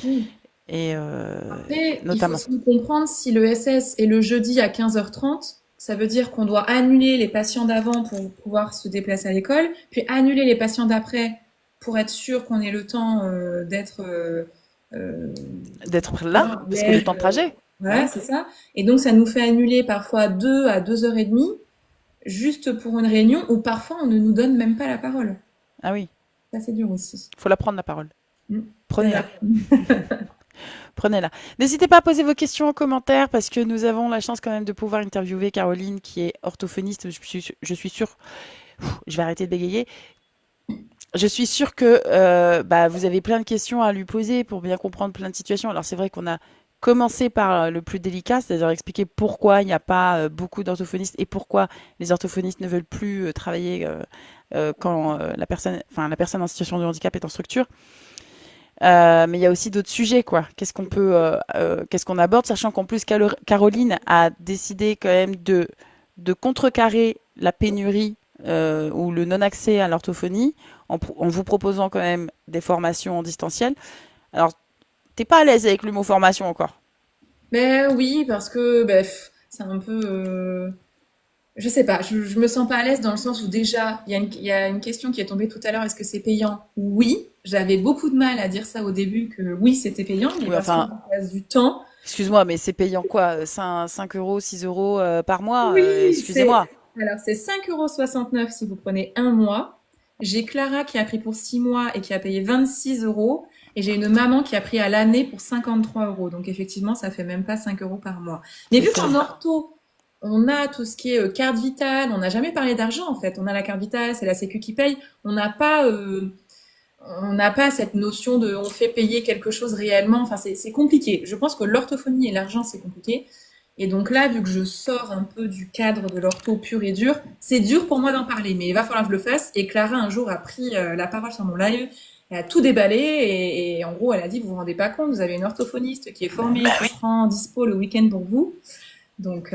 Oui. et Après, il faut notamment. aussi comprendre si le SS est le jeudi à 15h30, ça veut dire qu'on doit annuler les patients d'avant pour pouvoir se déplacer à l'école, puis annuler les patients d'après pour être sûr qu'on ait le temps d'être euh, D'être là, bien, parce que le déj, temps de trajet. voilà, Ouais. c'est ça. Et donc ça nous fait annuler parfois 2 à 2h30 juste pour une réunion où parfois on ne nous donne même pas la parole. Ah oui, Ça c'est dur aussi. faut la prendre la parole. Mm. C'est Prenez-la, ça. prenez-la. N'hésitez pas à poser vos questions en commentaire parce que nous avons la chance quand même de pouvoir interviewer Caroline qui est orthophoniste. Je suis sûre, je vais arrêter de bégayer. Je suis sûre que bah, vous avez plein de questions à lui poser pour bien comprendre plein de situations. Alors c'est vrai qu'on a commencé par le plus délicat, c'est-à-dire expliquer pourquoi il n'y a pas beaucoup d'orthophonistes et pourquoi les orthophonistes ne veulent plus travailler quand la personne en situation de handicap est en structure. Mais il y a aussi d'autres sujets, quoi. Qu'est-ce qu'on aborde, sachant qu'en plus Caroline a décidé quand même de contrecarrer la pénurie ou le non-accès à l'orthophonie en vous proposant quand même des formations en distanciel. Alors, t'es pas à l'aise avec le mot formation encore. Mais oui, parce que c'est un peu, je sais pas, je me sens pas à l'aise dans le sens où déjà, il y a une question qui est tombée tout à l'heure, est-ce que c'est payant? Oui, j'avais beaucoup de mal à dire ça au début, que oui, c'était payant, mais Oui, parce qu'on enfin, passe du temps. excuse-moi, mais c'est payant quoi? 5 euros, 6 euros par mois? Oui, Excusez-moi. c'est 5,69 € si vous prenez un mois. J'ai Clara qui a pris pour 6 mois et qui a payé 26 €. Et j'ai une maman qui a pris à l'année pour 53 €. Donc effectivement, ça fait même pas 5 € par mois. Mais C'est vu ça. qu'en ortho, on a tout ce qui est carte vitale, on n'a jamais parlé d'argent en fait. On a la carte vitale, c'est la Sécu qui paye. On n'a pas cette notion de on fait payer quelque chose réellement. Enfin, c'est compliqué. Je pense que l'orthophonie et l'argent, c'est compliqué. Et donc là, vu que je sors un peu du cadre de l'ortho pur et dur, c'est dur pour moi d'en parler, mais il va falloir que je le fasse. Et Clara, un jour, a pris la parole sur mon live. Elle a tout déballé et en gros, elle a dit, vous vous rendez pas compte, vous avez une orthophoniste qui est formée, Bah qui oui. se rend dispo le week-end pour vous. Donc,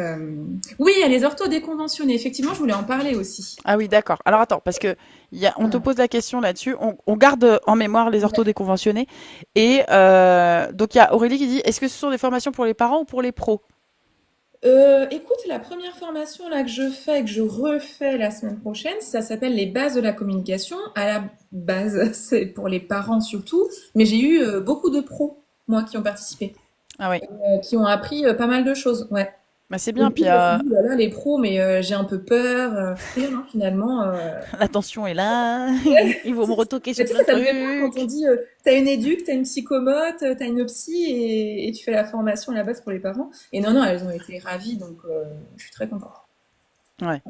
oui, il y a les orthos déconventionnés. Effectivement, je voulais en parler aussi. Ah oui, d'accord. Alors attends, parce que on te pose la question là-dessus. On garde en mémoire les orthos déconventionnés. Et donc il y a Aurélie qui dit, est-ce que ce sont des formations pour les parents ou pour les pros? Écoute, la première formation là que je fais, que je refais la semaine prochaine, ça s'appelle les bases de la communication. À la base, c'est pour les parents surtout, mais j'ai eu beaucoup de pros, moi, qui ont participé, Ah oui, qui ont appris pas mal de choses. Ouais. bah, c'est Au bien. début, Puis je me suis dit, oh là là, les pros, mais j'ai un peu peur. Et non, finalement, la tension est là. Ils vont me retoquer mais sur tu plein sais, de ça me fait peur quand on trucs. dit, t'as une éduque, t'as une psychomote, t'as une psy et tu fais la formation à la base pour les parents. Et non, non, elles ont été ravies, donc je suis très contente. Ouais.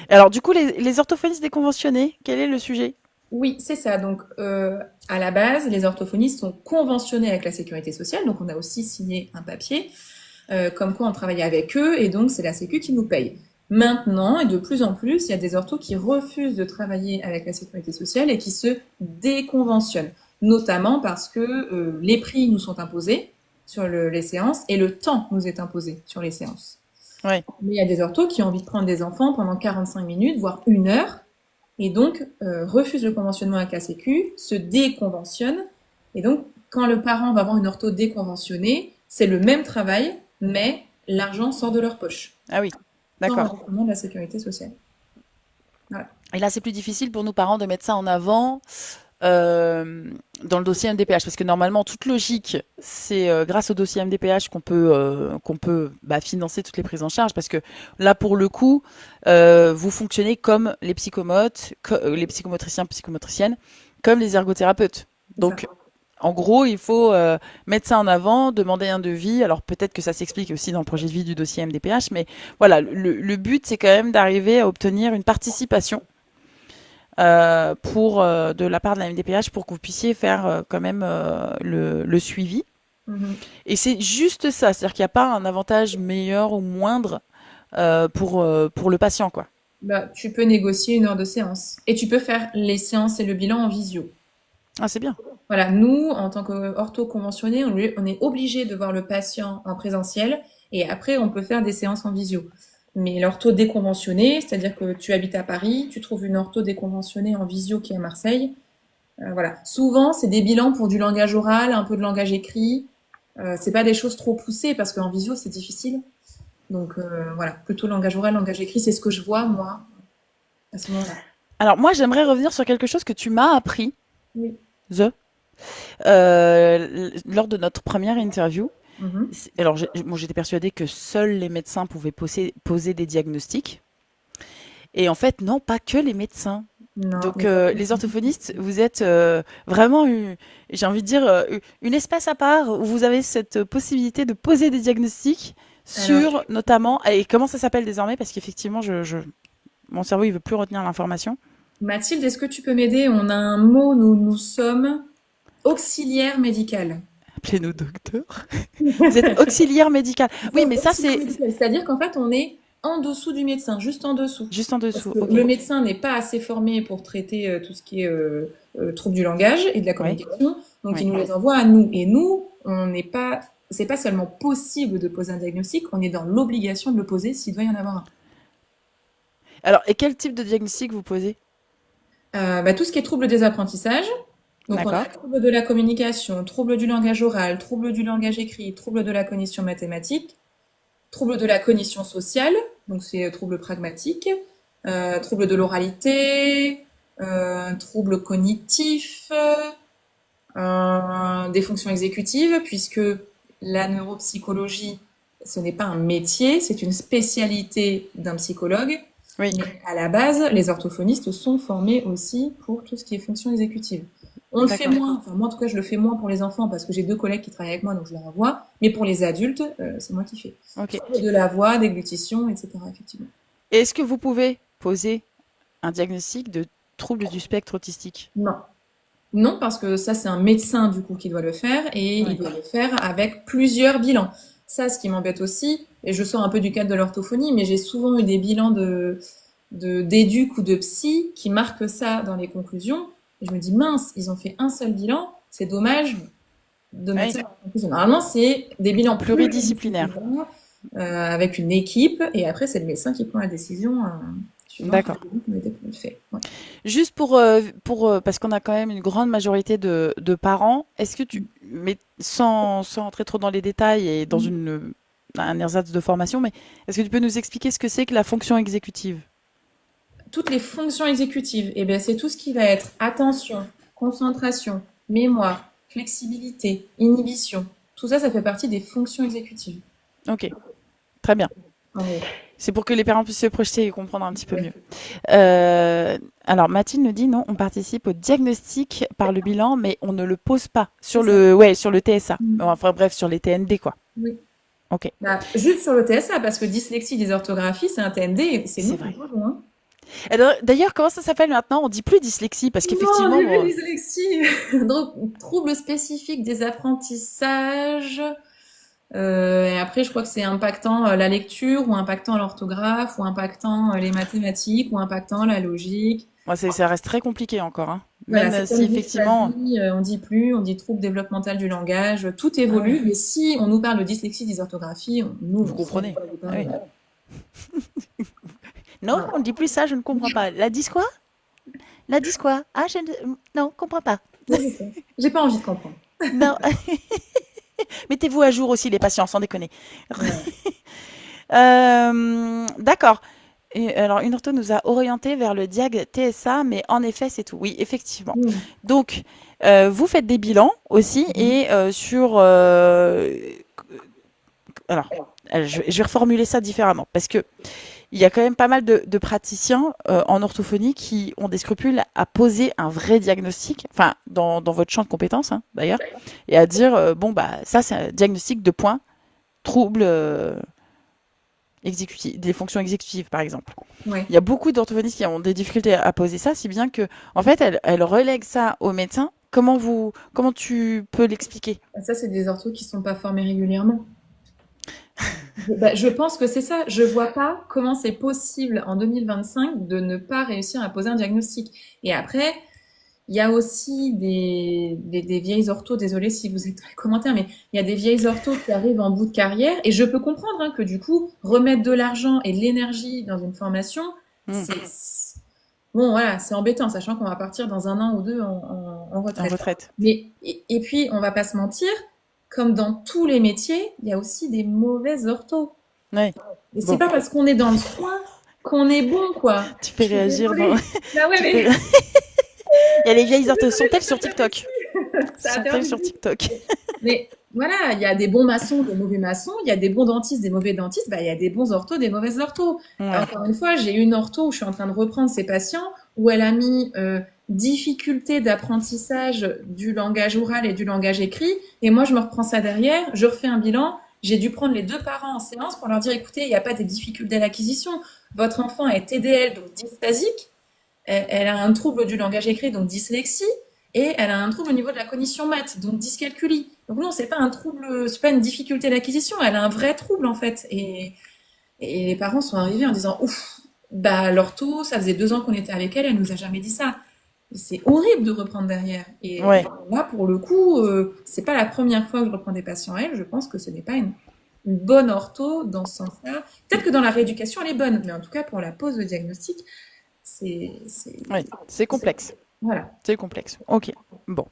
Alors du coup, les orthophonistes déconventionnés, quel est le sujet? Oui, c'est ça. Donc, à la base, les orthophonistes sont conventionnés avec la sécurité sociale. Donc, on a aussi signé un papier comme quoi on travaillait avec eux et donc c'est la Sécu qui nous paye. Maintenant, et de plus en plus, il y a des orthos qui refusent de travailler avec la sécurité sociale et qui se déconventionnent, notamment parce que les prix nous sont imposés sur les séances et le temps nous est imposé sur les séances. Ouais. Mais il y a des orthos qui ont envie de prendre des enfants pendant 45 minutes, voire 1 heure, et donc refusent le conventionnement avec la Sécu, se déconventionnent, et donc quand le parent va avoir une ortho déconventionnée, c'est le même travail, mais l'argent sort de leur poche, Ah oui, sans d'accord. remboursement de la sécurité sociale. Voilà. Et là, c'est plus difficile pour nous parents de mettre ça en avant euh, dans le dossier MDPH, parce que normalement, toute logique, c'est grâce au dossier MDPH qu'on peut financer toutes les prises en charge, parce que là, pour le coup, vous fonctionnez comme les psychomotes, les psychomotriciens, psychomotriciennes, comme les ergothérapeutes. C'est ça. Donc, en gros, il faut mettre ça en avant, demander un devis. Alors peut-être que ça s'explique aussi dans le projet de vie du dossier MDPH, mais voilà, le but, c'est quand même d'arriver à obtenir une participation de la part de la MDPH pour que vous puissiez faire quand même le suivi. Mhm. Et c'est juste ça, c'est-à-dire qu'il n'y a pas un avantage meilleur ou moindre pour le patient, quoi. Bah, tu peux négocier 1 heure de séance. Et tu peux faire les séances et le bilan en visio. Ah, c'est bien. Voilà, nous, en tant qu'ortho conventionné, on est obligé de voir le patient en présentiel et après, on peut faire des séances en visio. Mais l'ortho déconventionné, c'est-à-dire que tu habites à Paris, tu trouves une ortho déconventionnée en visio qui est à Marseille. Voilà. Souvent, c'est des bilans pour du langage oral, un peu de langage écrit. C'est pas des choses trop poussées parce qu'en visio, c'est difficile. Donc voilà, plutôt langage oral, langage écrit, c'est ce que je vois moi à ce moment-là. Alors moi, j'aimerais revenir sur quelque chose que tu m'as appris, Oui. The, lors de notre première interview. Mhm. Alors, moi, j'étais persuadée que seuls les médecins pouvaient poser des diagnostics. Et en fait, non, pas que les médecins. Non, Donc, les orthophonistes, vous êtes vraiment, j'ai envie de dire, une espèce à part où vous avez cette possibilité de poser des diagnostics alors sur, notamment, et comment ça s'appelle désormais, parce qu'effectivement, mon cerveau, il veut plus retenir l'information. Mathilde, est-ce que tu peux m'aider? On a un mot, nous sommes auxiliaire médical. Appelez-nous docteur. Vous êtes auxiliaire médical. Oui, mais ça, Auxiliaire c'est médical, c'est-à-dire qu'en fait, on est en dessous du médecin, juste en dessous. juste en Parce dessous. que Ok. le médecin n'est pas assez formé pour traiter tout ce qui est trouble du langage et de la Oui, communication, donc oui. il nous les envoie à nous. Et nous, on n'est pas, c'est pas seulement possible de poser un diagnostic, on est dans l'obligation de le poser s'il doit y en avoir un. Alors, et quel type de diagnostic vous posez? Tout ce qui est trouble des apprentissages. Donc, on a D'accord. trouble de la communication, trouble du langage oral, trouble du langage écrit, trouble de la cognition mathématique, trouble de la cognition sociale, donc c'est trouble pragmatique, trouble de l'oralité, trouble cognitif, des fonctions exécutives, puisque la neuropsychologie, ce n'est pas un métier, c'est une spécialité d'un psychologue. Oui, Mais à la base, les orthophonistes sont formés aussi pour tout ce qui est fonction exécutive. On le fait d'accord. moins, enfin moi en tout cas je le fais moins pour les enfants parce que j'ai deux collègues qui travaillent avec moi donc je leur envoie, mais pour les adultes, c'est moi qui fais. Ok. Trouble de la voix, déglutition, etc. effectivement. Et est-ce que vous pouvez poser un diagnostic de trouble du spectre autistique? Non. Non, parce que ça c'est un médecin du coup qui doit le faire et il Oui. doit le faire avec plusieurs bilans. Ça, ce qui m'embête aussi, et je sors un peu du cadre de l'orthophonie, mais j'ai souvent eu des bilans d'éduc ou de psy qui marquent ça dans les conclusions. Et je me dis, mince, ils ont fait un seul bilan, c'est dommage de mettre Oui. ça dans la conclusion. Normalement, c'est des bilans Pluridisciplinaire. pluridisciplinaires, avec une équipe, et après, c'est le médecin qui prend la décision, suivant D'accord. les bilans qui ont été faits. Ouais. Juste parce qu'on a quand même une grande majorité de parents, est-ce que tu, mais sans entrer trop dans les détails et dans un ersatz de formation, mais est-ce que tu peux nous expliquer ce que c'est que la fonction exécutive? Toutes les fonctions exécutives, eh bien, c'est tout ce qui va être attention, concentration, mémoire, flexibilité, inhibition. Tout ça, ça fait partie des fonctions exécutives. Ok, très bien. En gros. C'est pour que les parents puissent se projeter et comprendre un petit peu Ouais. mieux. Alors, Mathilde nous dit non, on participe au diagnostic par le bilan, mais on ne le pose pas C'est sur ça. sur le TSA. Mm. Enfin bref, sur les TND, quoi. Oui. Ok, Juste sur le TSA, parce que dyslexie, dysorthographie, c'est un TND, et c'est c'est nous qui vrai. le posons, hein. Alors, d'ailleurs, comment ça s'appelle maintenant? On dit plus dyslexie parce Non, qu'effectivement, j'ai vu bon, dyslexie. Donc, trouble spécifique des apprentissages. Et après, je crois que c'est impactant la lecture, ou impactant l'orthographe, ou impactant les mathématiques, ou impactant la logique. moi, ça reste très compliqué encore, hein. Voilà, Même c'est si comme effectivement, dysphasie, on dit plus, on dit trouble développemental du langage, tout ah oui, évolue, mais si on nous parle de dyslexie, dysorthographie, nous, vous on sait de comprenez. quoi vous Ah parlez. oui. Non, Voilà. on ne dit plus ça, je ne comprends pas. La dis quoi? La dis quoi? Ah, non, comprends pas. Oui, c'est ça. J'ai pas envie de comprendre. Non, mettez-vous à jour aussi les patients, sans déconner. Ouais. D'accord. Et alors, une ortho nous a orienté vers le diag TSA, mais en effet, c'est tout. Oui, effectivement. Mm. Donc, vous faites des bilans aussi Mhm. et alors, je vais reformuler ça différemment parce que il y a quand même pas mal de praticiens en orthophonie qui ont des scrupules à poser un vrai diagnostic, enfin, dans votre champ de compétences, hein, d'ailleurs, et à dire, bon, bah, ça, c'est un diagnostic de points, troubles exécutifs, des fonctions exécutives, par exemple. Ouais. Il y a beaucoup d'orthophonistes qui ont des difficultés à poser ça, si bien que, en fait, elles relèguent ça au médecin. Comment tu peux l'expliquer? Ça, c'est des orthos qui sont pas formés régulièrement. Je pense que c'est ça. Je vois pas comment c'est possible en 2025 de ne pas réussir à poser un diagnostic. Et après, il y a aussi des vieilles orthos, désolé si vous êtes dans les commentaires, mais il y a des vieilles orthos qui arrivent en bout de carrière. Et je peux comprendre hein, que du coup, remettre de l'argent et de l'énergie dans une formation, Hmm, c'est... Bon, voilà, c'est embêtant, sachant qu'on va partir dans un an ou deux en en retraite. retraite. Mais, et puis, on va pas se mentir, comme dans tous les métiers, il y a aussi des mauvaises orthos. Oui, Et c'est bon, pas parce qu'on est dans le soin qu'on est bon, quoi. tu Je fais suis réagir dans... désolée. Bah ouais, tu mais fais... Il y a les vieilles orthos. Sont-elles sur TikTok? ça a Sont-elles perdu sur de vue. TikTok? Mais voilà, il y a des bons maçons, des mauvais maçons, il y a des bons dentistes, des mauvais dentistes, bah, il y a des bons orthos, des mauvaises orthos. Ouais. Encore une fois, j'ai une ortho où je suis en train de reprendre ses patients, où elle a mis difficulté d'apprentissage du langage oral et du langage écrit, et moi je me reprends ça derrière, je refais un bilan, j'ai dû prendre les deux parents en séance pour leur dire, écoutez, il n'y a pas de difficultés à l'acquisition, votre enfant est TDL, donc dysphasique, elle a un trouble du langage écrit, donc dyslexie, et elle a un trouble au niveau de la cognition maths, donc dyscalculie. Donc non, c'est pas un trouble, c'est pas une difficulté d'acquisition, elle a un vrai trouble en fait. Et les parents sont arrivés en disant, ouf, bah l'ortho, ça faisait 2 ans qu'on était avec elle, elle nous a jamais dit ça. C'est horrible de reprendre derrière. Et Ouais. là, pour le coup, c'est pas la première fois que je reprends des patients à elle. Je pense que ce n'est pas une bonne ortho dans ce sens-là. Peut-être que dans la rééducation, elle est bonne, mais en tout cas pour la pose de diagnostic, c'est, Oui, c'est complexe. voilà. C'est complexe. Ok. Bon.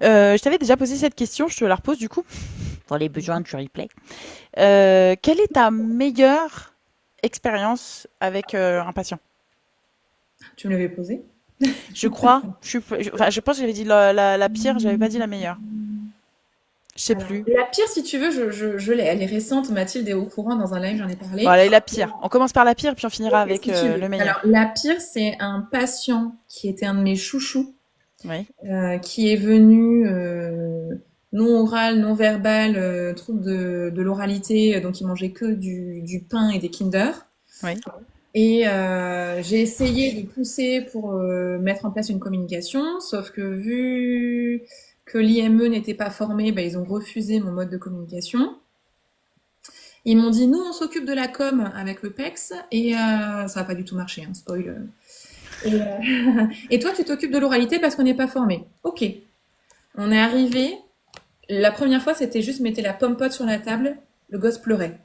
Je t'avais déjà posé cette question, je te la repose du coup. Dans les besoins du replay. Quelle est ta meilleure expérience avec un patient? Tu me l'avais posé? Je crois, enfin, je pense que j'avais dit la pire, j'avais pas dit la meilleure. Je sais Alors, plus. la pire, si tu veux, je l'ai. Elle est récente. Mathilde est au courant dans un live, j'en ai Bon, parlé. allez, la pire. On commence par la pire, puis on finira avec Si tu veux. le meilleur. Alors, la pire, c'est un patient qui était un de mes chouchous, Oui, qui est venu non oral, non verbal, trouble de l'oralité, donc il mangeait que du pain et des Kinder. oui. Et j'ai essayé de pousser pour mettre en place une communication, sauf que vu que l'IME n'était pas formé, bah, ils ont refusé mon mode de communication. Ils m'ont dit, nous, on s'occupe de la com avec le PEX, et ça n'a pas du tout marché, hein, spoil. Et, et toi, tu t'occupes de l'oralité parce qu'on n'est pas formé. Ok. On est arrivé. La première fois, c'était juste mettez la pomme-pote sur la table, le gosse pleurait.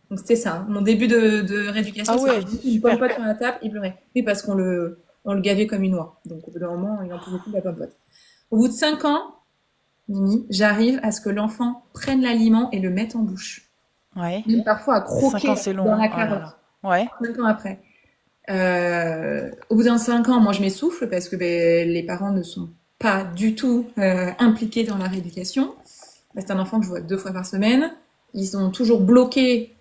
Donc c'était ça, hein. Mon début de rééducation, Ah c'était ouais, juste une super. pomme-pote sur la table, il pleurait. Oui, parce on le gavait comme une oie. Donc au bout d'un moment, il en pouvait plus de la pomme-pote. Au bout de 5 ans, Mimi, j'arrive à ce que l'enfant prenne l'aliment et le mette en bouche. Ouais. Même parfois à 5 ans, croquer c'est dans long, hein. la Oh là carotte. là. Ouais. 5 ans après. Au bout d'un 5 ans, moi je m'essouffle parce que ben, les parents ne sont pas du tout impliqués dans la rééducation. Ben, c'est un enfant que je vois 2 fois par semaine. Ils sont toujours bloqués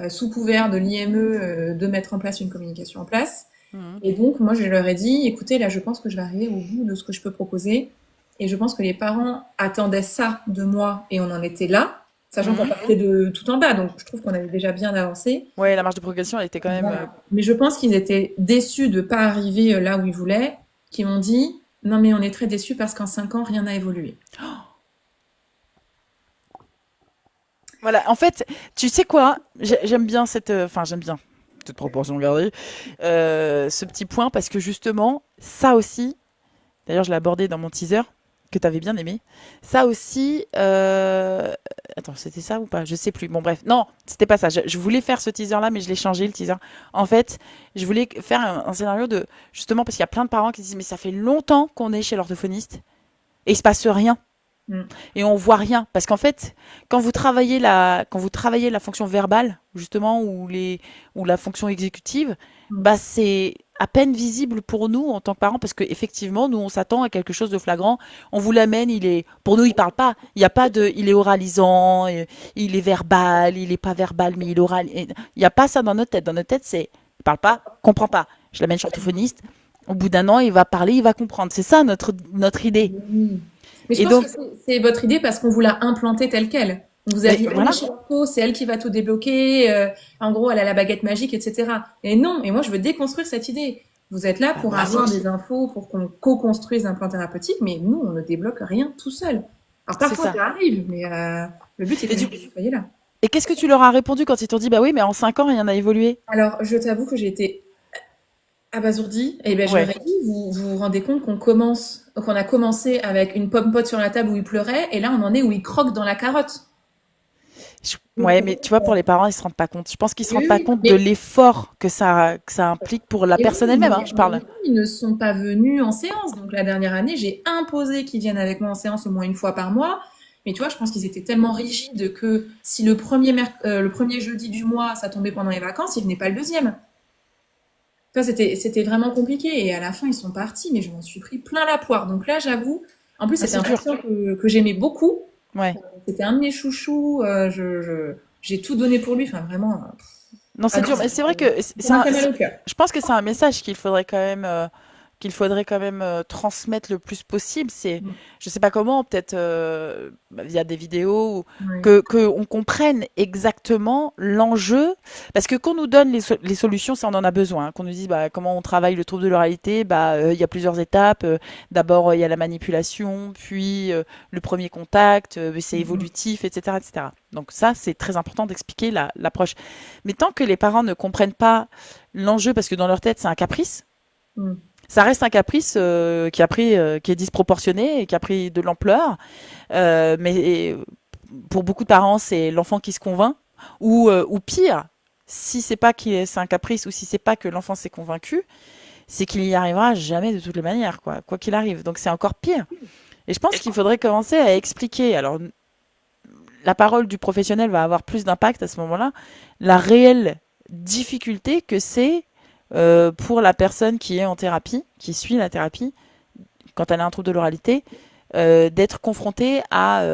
sous couvert de l'IME de mettre en place une communication en place. Mhm. Et donc moi je leur ai dit, écoutez, là je pense que je vais arriver au bout de ce que je peux proposer. Et je pense que les parents attendaient ça de moi et on en était là, sachant qu'on Mhm. partait de tout en bas. Donc je trouve qu'on avait déjà bien avancé. Ouais, la marge de progression, elle était quand même. Voilà. Mais je pense qu'ils étaient déçus de pas arriver là où ils voulaient, qui m'ont dit non mais on est très déçus parce qu'en 5 ans rien n'a évolué. Voilà. En fait, tu sais quoi? J'aime bien cette. Enfin, j'aime bien. Toute proportion gardée. Ce petit point, parce que justement, ça aussi. D'ailleurs, je l'ai abordé dans mon teaser, que tu avais bien aimé. Ça aussi. Attends, c'était ça ou pas? Je sais plus. Bon, bref. Non, c'était pas ça. Je voulais faire ce teaser-là, mais je l'ai changé, le teaser. En fait, je voulais faire un scénario de. Justement, parce qu'il y a plein de parents qui disent, mais ça fait longtemps qu'on est chez l'orthophoniste et il se passe rien. Mm. Et on voit rien. Parce qu'en fait, quand vous travaillez la fonction verbale, justement, ou la fonction exécutive, Mm. bah, c'est à peine visible pour nous en tant que parents, parce qu'effectivement, nous, on s'attend à quelque chose de flagrant. On vous l'amène, pour nous, il parle pas. Il y a pas de, il est oralisant, il est verbal, il est pas verbal, mais il est oral. Il n'y a pas ça dans notre tête. Dans notre tête, c'est, il parle pas, comprend pas. Je l'amène chez orthophoniste. Au bout d'un an, il va parler, il va comprendre. C'est ça notre idée. Oui. Mais je Et pense que donc, c'est votre idée parce qu'on vous l'a implantée telle quelle. On vous a mais dit, allez voilà. chez l'ortho, c'est elle qui va tout débloquer. En gros, elle a la baguette magique, etc. Et non, et moi, je veux déconstruire cette idée. Vous êtes là Bah, pour moi avoir aussi. des infos, pour qu'on co-construise un plan thérapeutique, mais nous, on ne débloque rien tout seul. Alors C'est parfois, ça. ça arrive, mais le but, c'est Et, quand du, même que vous soyez là. et qu'est-ce que tu leur as répondu quand ils t'ont dit, bah oui, mais en 5 ans, rien n'a évolué? Alors, je t'avoue que j'ai été abasourdie. Et ben, je leur Ouais. ai dit, vous rendez compte qu'on a commencé avec une pomme pote sur la table où il pleurait, et là, on en est où il croque dans la carotte. Ouais, mais tu vois, pour les parents, ils se rendent pas compte. Je pense qu'ils se rendent Oui, pas oui, compte de mais l'effort que ça implique pour la et personne oui, elle-même, hein, mais je en parle. même temps, ils ne sont pas venus en séance. Donc la dernière année, j'ai imposé qu'ils viennent avec moi en séance au moins une fois par mois. Mais tu vois, je pense qu'ils étaient tellement rigides que si le premier jeudi du mois, ça tombait pendant les vacances, ils venaient pas le deuxième. Ça, c'était vraiment compliqué. Et à la fin, ils sont partis, mais je m'en suis pris plein la poire. Donc là, j'avoue, en plus, Ah, c'était c'est un dur. patient que j'aimais beaucoup. Ouais. C'était un de mes chouchous. J'ai tout donné pour lui. Enfin, vraiment. Non, Ah c'est non, dur, mais c'est vrai que ça m'a fait mal au cœur. je pense que c'est un message qu'il faudrait quand même transmettre le plus possible. C'est, je sais pas comment, peut-être via des vidéos, Ouais. que on comprenne exactement l'enjeu, parce que qu'on nous donne les solutions, ça on en a besoin. Hein. Qu'on nous dise bah, comment on travaille le trouble de l'oralité, bah il y a plusieurs étapes. D'abord il y a la manipulation, puis le premier contact, c'est évolutif, etc., etc. Donc ça c'est très important d'expliquer l'approche. Mais tant que les parents ne comprennent pas l'enjeu, parce que dans leur tête c'est un caprice, Mm. ça reste un caprice qui est disproportionné et qui a pris de l'ampleur. Mais pour beaucoup de parents, c'est l'enfant qui se convainc, ou pire, si c'est pas c'est un caprice ou si c'est pas que l'enfant s'est convaincu, c'est qu'il y arrivera jamais de toutes les manières, quoi qu'il arrive. Donc c'est encore pire. Et je pense qu'il faudrait commencer à expliquer. Alors, la parole du professionnel va avoir plus d'impact à ce moment-là. La réelle difficulté que c'est pour la personne qui est en thérapie, qui suit la thérapie, quand elle a un trouble de l'oralité, d'être confrontée à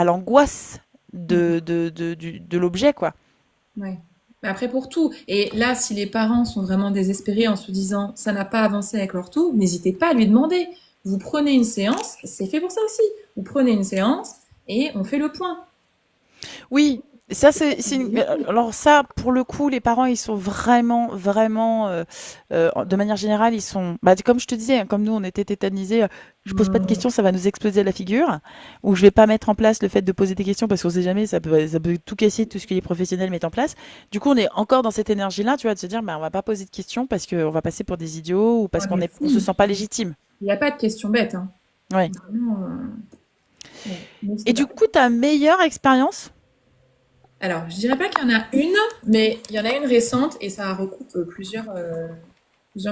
l'angoisse Mm. de l'objet, quoi. Ouais. Mais après, pour tout. Et là, si les parents sont vraiment désespérés en se disant ça n'a pas avancé avec l'ortho, n'hésitez pas à lui demander. Vous prenez une séance, c'est fait pour ça aussi. Vous prenez une séance et on fait le point. Oui, ça alors ça pour le coup les parents ils sont vraiment de manière générale ils sont comme je te disais hein, comme nous on était tétanisés je pose pas de Mm. questions ça va nous exploser à la figure ou je vais pas mettre en place le fait de poser des questions parce qu'on sait jamais ça peut tout casser tout ce que les professionnels mettent en place. Du coup on est encore dans cette énergie là tu vois de se dire on va pas poser de questions parce qu'on va passer pour des idiots ou parce Ah, mais on se si, sent pas légitime. il n'y a pas de question bête, hein. Ouais. Vraiment, ouais, Et n'hésitez du pas. coup ta meilleure expérience. Alors, je dirais pas qu'il y en a une, mais il y en a une récente et ça recoupe plusieurs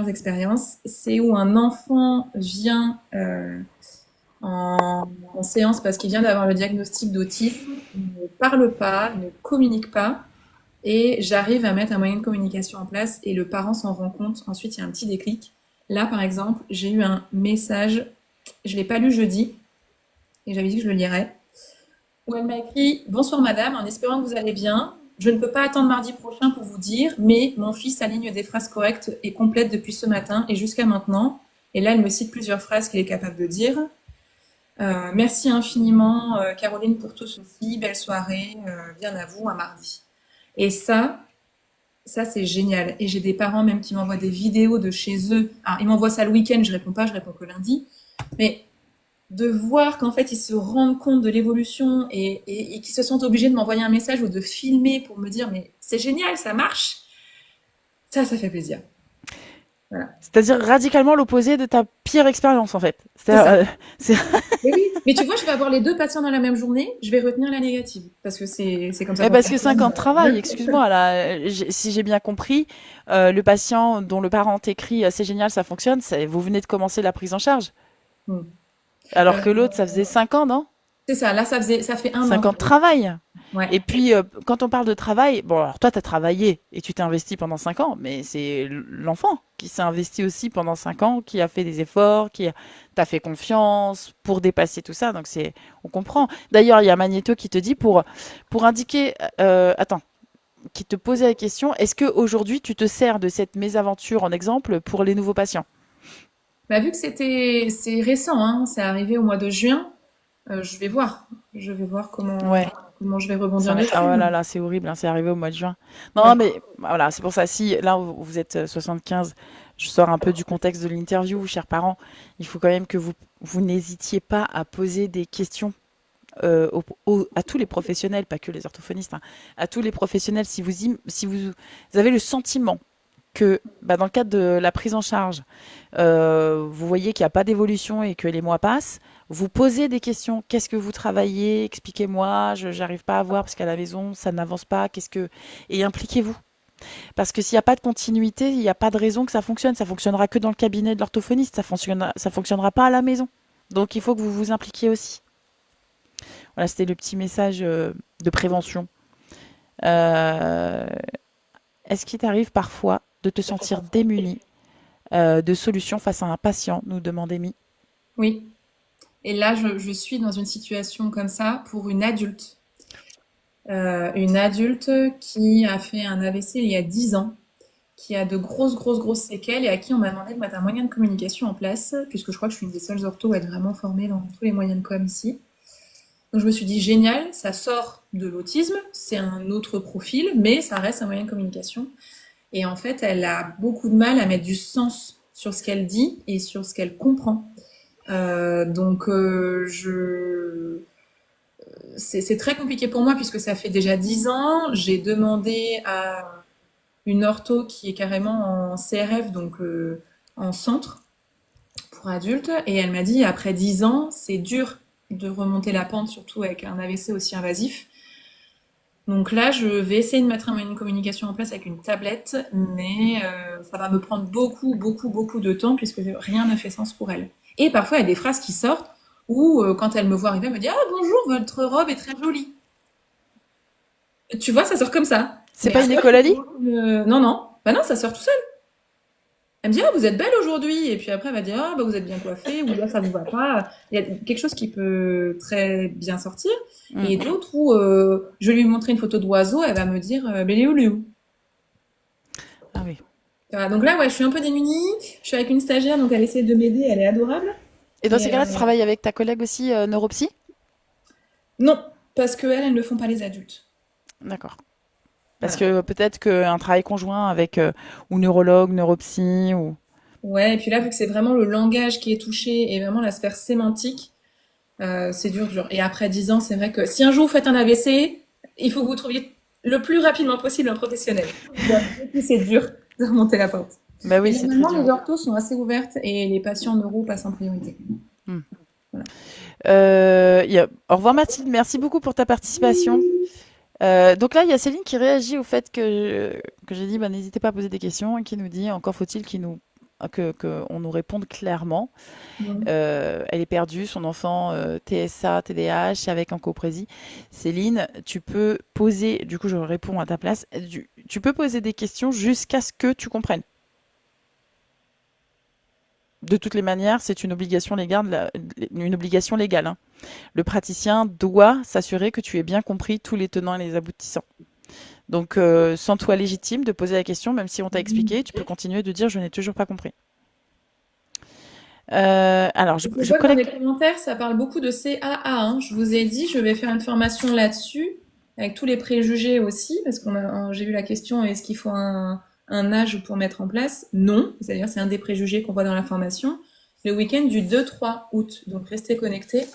expériences. C'est où un enfant vient en séance parce qu'il vient d'avoir le diagnostic d'autisme, il ne parle pas, il ne communique pas, et j'arrive à mettre un moyen de communication en place et le parent s'en rend compte. Ensuite, il y a un petit déclic. Là, par exemple, j'ai eu un message, je l'ai pas lu jeudi, et j'avais dit que je le lirais, où elle m'a écrit: Bonsoir madame, en espérant que vous allez bien. Je ne peux pas attendre mardi prochain pour vous dire, mais mon fils aligne des phrases correctes et complètes depuis ce matin et jusqu'à maintenant. Et là, elle me cite plusieurs phrases qu'il est capable de dire. Merci infiniment, Caroline, pour tout ceci. Belle soirée. Bien à vous, à mardi. Et ça c'est génial. Et j'ai des parents même qui m'envoient des vidéos de chez eux. Alors, ils m'envoient ça le week-end, je réponds pas, je réponds que lundi. Mais de voir qu'en fait ils se rendent compte de l'évolution et qu'ils se sentent obligés de m'envoyer un message ou de filmer pour me dire mais c'est génial, ça marche, ça fait plaisir. Voilà, C'est-à-dire radicalement l'opposé de ta pire expérience en fait. c'est ça. C'est Mais oui, mais tu vois, je vais avoir les deux patients dans la même journée, je vais retenir la négative parce que c'est comme ça mais qu'on parce que fonctionne. 5 ans de travail, excuse-moi, là, si j'ai bien compris, le patient dont le parent t'écrit c'est génial, ça fonctionne, vous venez de commencer la prise en charge. Hmm. Alors Euh, que l'autre, ça faisait 5 ans, non? c'est ça, là ça fait un 5 an. ans de travail. Ouais. Et puis, quand on parle de travail, bon, alors toi, tu as travaillé et tu t'es investi pendant 5 ans, mais c'est l'enfant qui s'est investi aussi pendant 5 ans, qui a fait des efforts, t'a fait confiance pour dépasser tout ça. Donc, on comprend. D'ailleurs, il y a Magnéto qui te dit pour indiquer, attends, qui te posait la question, est-ce que aujourd'hui tu te sers de cette mésaventure en exemple pour les nouveaux patients? Bah, vu que c'est récent, hein, c'est arrivé au mois de juin, je vais voir Ouais. comment je vais rebondir dessus. Ah là là, c'est horrible, hein, c'est arrivé au mois de juin. Non, Ouais. mais voilà, c'est pour ça. Si là vous êtes 75, je sors un peu du contexte de l'interview, chers parents. Il faut quand même que vous n'hésitiez pas à poser des questions à tous les professionnels, pas que les orthophonistes, hein, à tous les professionnels. Si vous avez le sentiment que dans le cadre de la prise en charge, vous voyez qu'il n'y a pas d'évolution et que les mois passent, vous posez des questions. Qu'est-ce que vous travaillez? Expliquez-moi. Je n'arrive pas à voir parce qu'à la maison, ça n'avance pas. Et impliquez-vous. Parce que s'il n'y a pas de continuité, il n'y a pas de raison que ça fonctionne. Ça fonctionnera que dans le cabinet de l'orthophoniste. Ça fonctionnera pas à la maison. Donc il faut que vous vous impliquiez aussi. Voilà, c'était le petit message de prévention. Euh, Est-ce qu'il t'arrive parfois de te sentir démuni de solutions face à un patient, nous demande Amy. Oui. Et là, je suis dans une situation comme ça pour une adulte. Une adulte qui a fait un AVC il y a 10 ans, qui a de grosses séquelles et à qui on m'a demandé de mettre un moyen de communication en place, puisque je crois que je suis une des seules orthos à être vraiment formée dans tous les moyens de com ici. Donc je me suis dit, génial, ça sort de l'autisme, c'est un autre profil, mais ça reste un moyen de communication. Et en fait, elle a beaucoup de mal à mettre du sens sur ce qu'elle dit et sur ce qu'elle comprend. Donc, c'est très compliqué pour moi puisque ça fait déjà 10 ans. J'ai demandé à une ortho qui est carrément en CRF, donc en centre pour adultes, et elle m'a dit après 10 ans, c'est dur de remonter la pente, surtout avec un AVC aussi invasif. Donc là, je vais essayer de mettre une communication en place avec une tablette, mais ça va me prendre beaucoup, beaucoup, beaucoup de temps puisque rien ne fait sens pour elle. Et parfois, il y a des phrases qui sortent où, quand elle me voit arriver, elle me dit: «Ah bonjour, votre robe est très jolie». Tu vois, ça sort comme ça. C'est Mais pas une après, écolalie? non, non. Bah non, ça sort tout seul. Elle me dit: «Ah, vous êtes belle aujourd'hui». Et puis après, elle va dire: «Ah, bah, vous êtes bien coiffée», ou là, ça vous va pas. Il y a quelque chose qui peut très bien sortir. Et Mm. d'autres où je vais lui montrer une photo d'oiseau, elle va me dire: «Mais il est où, Léo?» Ah oui. Voilà, donc là, ouais, je suis un peu démunie. Je suis avec une stagiaire, donc elle essaie de m'aider, elle est adorable. Et dans ces Mais cas-là, tu travailles avec ta collègue aussi, neuropsy? non, parce qu'elles, elles ne le font pas les adultes. D'accord. Parce Voilà. que peut-être qu'un travail conjoint avec ou neurologue, neuropsy ou... Ouais, et puis là, vu que c'est vraiment le langage qui est touché et vraiment la sphère sémantique, c'est dur, dur. Et après 10 ans, c'est vrai que si un jour vous faites un AVC, il faut que vous trouviez le plus rapidement possible un professionnel. Et puis c'est dur de remonter la pente. Bah Mais oui, c'est très normalement, dur. les orthos sont assez ouvertes et les patients neuro passent en priorité. Hmm. Voilà. Au revoir Mathilde, merci beaucoup pour ta participation. Donc là, il y a Céline qui réagit au fait que j'ai dit, bah, n'hésitez pas à poser des questions et qui nous dit, encore faut-il que on nous réponde clairement. Ouais. Elle est perdue, son enfant TSA, TDAH avec un coprésie. Céline, tu peux poser, du coup je réponds à ta place, tu peux poser des questions jusqu'à ce que tu comprennes. De toutes les manières, c'est une obligation légale, hein. Le praticien doit s'assurer que tu aies bien compris tous les tenants et les aboutissants. Donc, sens-toi légitime de poser la question, même si on t'a expliqué, tu peux continuer de dire je n'ai toujours pas compris. Alors, Je je vois que dans les collecte. commentaires, ça parle beaucoup de CAA, hein. Je vous ai dit, je vais faire une formation là-dessus, avec tous les préjugés aussi, parce j'ai eu la question, est-ce qu'il faut un âge pour mettre en place? Non, c'est-à-dire c'est un des préjugés qu'on voit dans la formation. Le week-end du 2-3 août, donc restez connectés,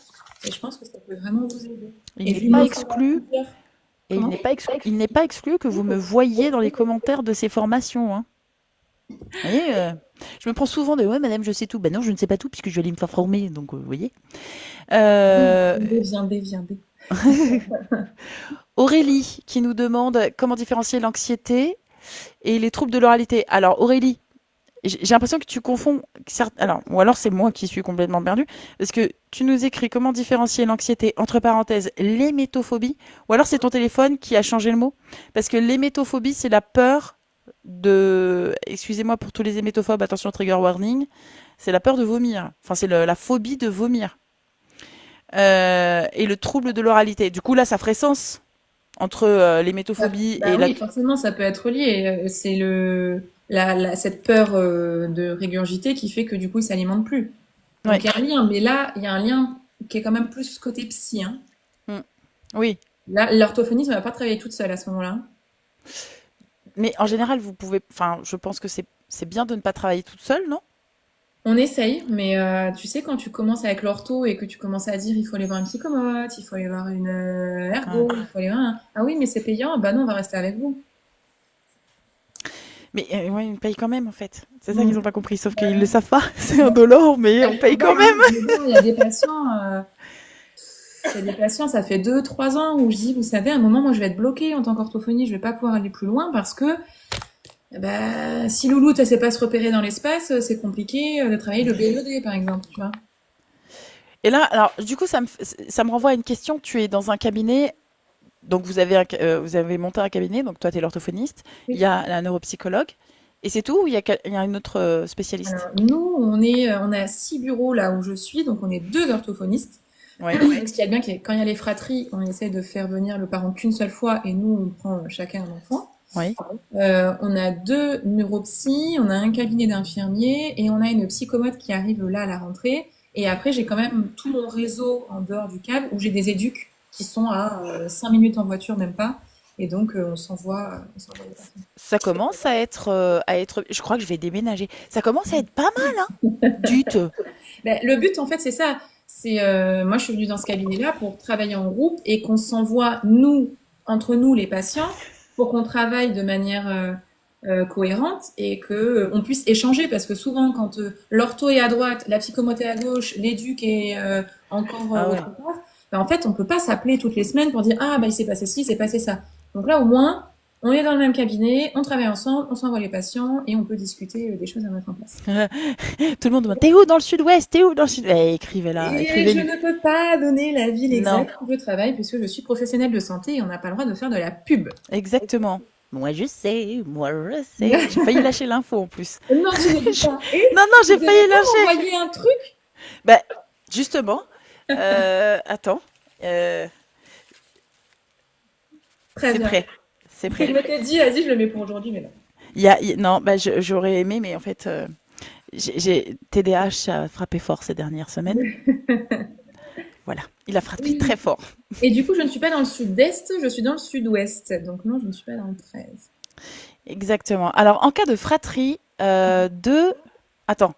et je pense que ça peut vraiment vous aider. Il Et n'est je lui pas montrerai exclu, plusieurs. et Comment? il n'est pas exclu que vous me voyiez dans les commentaires de ces formations, hein. Vous voyez, je me prends souvent de ouais, madame, je sais tout. Ben non, je ne sais pas tout puisque je vais aller me faire former. Donc, vous voyez. Euh, Viendez. Aurélie qui nous demande comment différencier l'anxiété et les troubles de l'oralité. Alors, Aurélie, j'ai l'impression que tu confonds. Alors, ou alors c'est moi qui suis complètement perdue. Parce que tu nous écris comment différencier l'anxiété, entre parenthèses, l'hémétophobie. Ou alors c'est ton téléphone qui a changé le mot. Parce que l'hémétophobie, c'est la peur de. Excusez-moi pour tous les hémétophobes, attention, trigger warning. C'est la peur de vomir. Enfin, c'est la phobie de vomir. Et le trouble de l'oralité. Du coup, là, ça ferait sens entre l'hémétophobie et Bah la. oui, forcément, ça peut être lié. C'est cette peur de régurgiter qui fait que du coup, il s'alimente plus. Ouais. Donc il y a un lien, mais là, il y a un lien qui est quand même plus côté psy, hein. Mm. Oui. Là, l'orthophoniste ne va pas travailler toute seule à ce moment-là. Mais en général, vous pouvez. Enfin, je pense que c'est bien de ne pas travailler toute seule, non? On essaye, mais tu sais, quand tu commences avec l'ortho et que tu commences à dire il faut aller voir un psychomote, il faut aller voir une Ouais. ergo, il faut aller voir Ah oui, mais c'est payant, bah non, on va rester avec vous. Mais ouais, ils payent quand même, en fait. C'est ça qu'ils n'ont Mm. pas compris. Sauf qu'ils le savent pas. C'est indolore, mais on paye quand même. Mais bon, il y a des patients, ça fait 2, 3 ans où je dis, vous savez, à un moment, moi, je vais être bloquée en tant qu'orthophonie, je vais pas pouvoir aller plus loin parce que bah, si Louloute, elle sait pas se repérer dans l'espace, c'est compliqué de travailler le BLED, par exemple, tu vois. Et là, alors, du coup, ça me renvoie à une question. Tu es dans un cabinet. Donc, vous avez monté un cabinet. Donc, toi, tu es l'orthophoniste. Il y Oui. a la neuropsychologue. Et c'est tout? Ou il y a une autre spécialiste? Alors, nous, on a 6 bureaux là où je suis, donc on est 2 orthophonistes. Oui. Donc, ce qui est bien, quand il y a les fratries, on essaie de faire venir le parent qu'une seule fois et nous, on prend chacun un enfant. Oui. On a 2 neuropsy, on a un cabinet d'infirmiers et on a une psychomote qui arrive là à la rentrée. Et après, j'ai quand même tout mon réseau en dehors du câble où j'ai des éducs qui sont à 5 minutes en voiture, même pas. Et donc, on s'envoie des personnes. Ça commence à être. Je crois que je vais déménager. Ça commence à être pas mal, hein? Dut. Ben, le but, en fait, c'est ça. Moi, je suis venue dans ce cabinet-là pour travailler en groupe et qu'on s'envoie, nous, entre nous, les patients, pour qu'on travaille de manière cohérente et que on puisse échanger. Parce que souvent, quand l'ortho est à droite, la psychomote est à gauche, l'éduc est encore Ah autre ouais. part, ben, en fait, on peut pas s'appeler toutes les semaines pour dire ah bah il s'est passé ci, il s'est passé ça. Donc là, au moins, on est dans le même cabinet, on travaille ensemble, on s'envoie les patients et on peut discuter des choses à mettre en place. Tout le monde demande, t'es où dans le sud-ouest? T'es où dans le sud? Eh, écrivez là, Et je écrivez-lui. ne peux pas donner la ville Non, exacte où je travaille puisque je suis professionnelle de santé et on n'a pas le droit de faire de la pub. exactement. Moi je sais, moi je sais. J'ai failli lâcher l'info en plus. Non, tu ne dis Je- pas. Et Non, non, vous j'ai n'avez failli pas lâcher. envoyé un truc? Bah, justement, attends, euh, Très c'est bien. prêt, c'est Je prêt. m'étais dit, vas-y, je le mets pour aujourd'hui, mais non. Non, bah, j'aurais aimé, mais en fait, TDAH, ça a frappé fort ces dernières semaines. Voilà, il a frappé très Oui. fort. Et du coup, je ne suis pas dans le sud-est, je suis dans le sud-ouest. Donc non, je ne suis pas dans le 13. Exactement. Alors, en cas de fratrie, attends,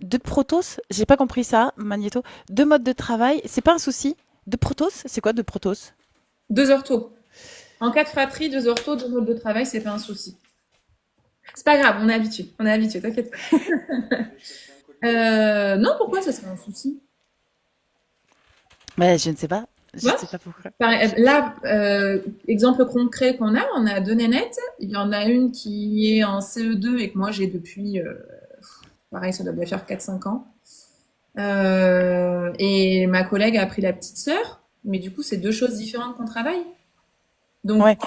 deux protos, j'ai pas compris ça, Magnéto. Deux modes de travail, c'est pas un souci. Deux protos, c'est quoi deux protos? Deux orthos. En cas de fratrie, deux orthos, deux modes de travail, c'est pas un souci. C'est pas grave, on est habitué, t'inquiète pas. Non, pourquoi ça serait un souci? Ouais, je ne sais pas. Je ne Ouais. sais pas pourquoi. Là, exemple concret qu'on a, on a deux nénettes. Il y en a une qui est en CE2 et que moi j'ai depuis, pareil, ça doit bien faire 4-5 ans. Et ma collègue a pris la petite sœur, mais du coup, c'est deux choses différentes qu'on travaille. Donc, Ouais.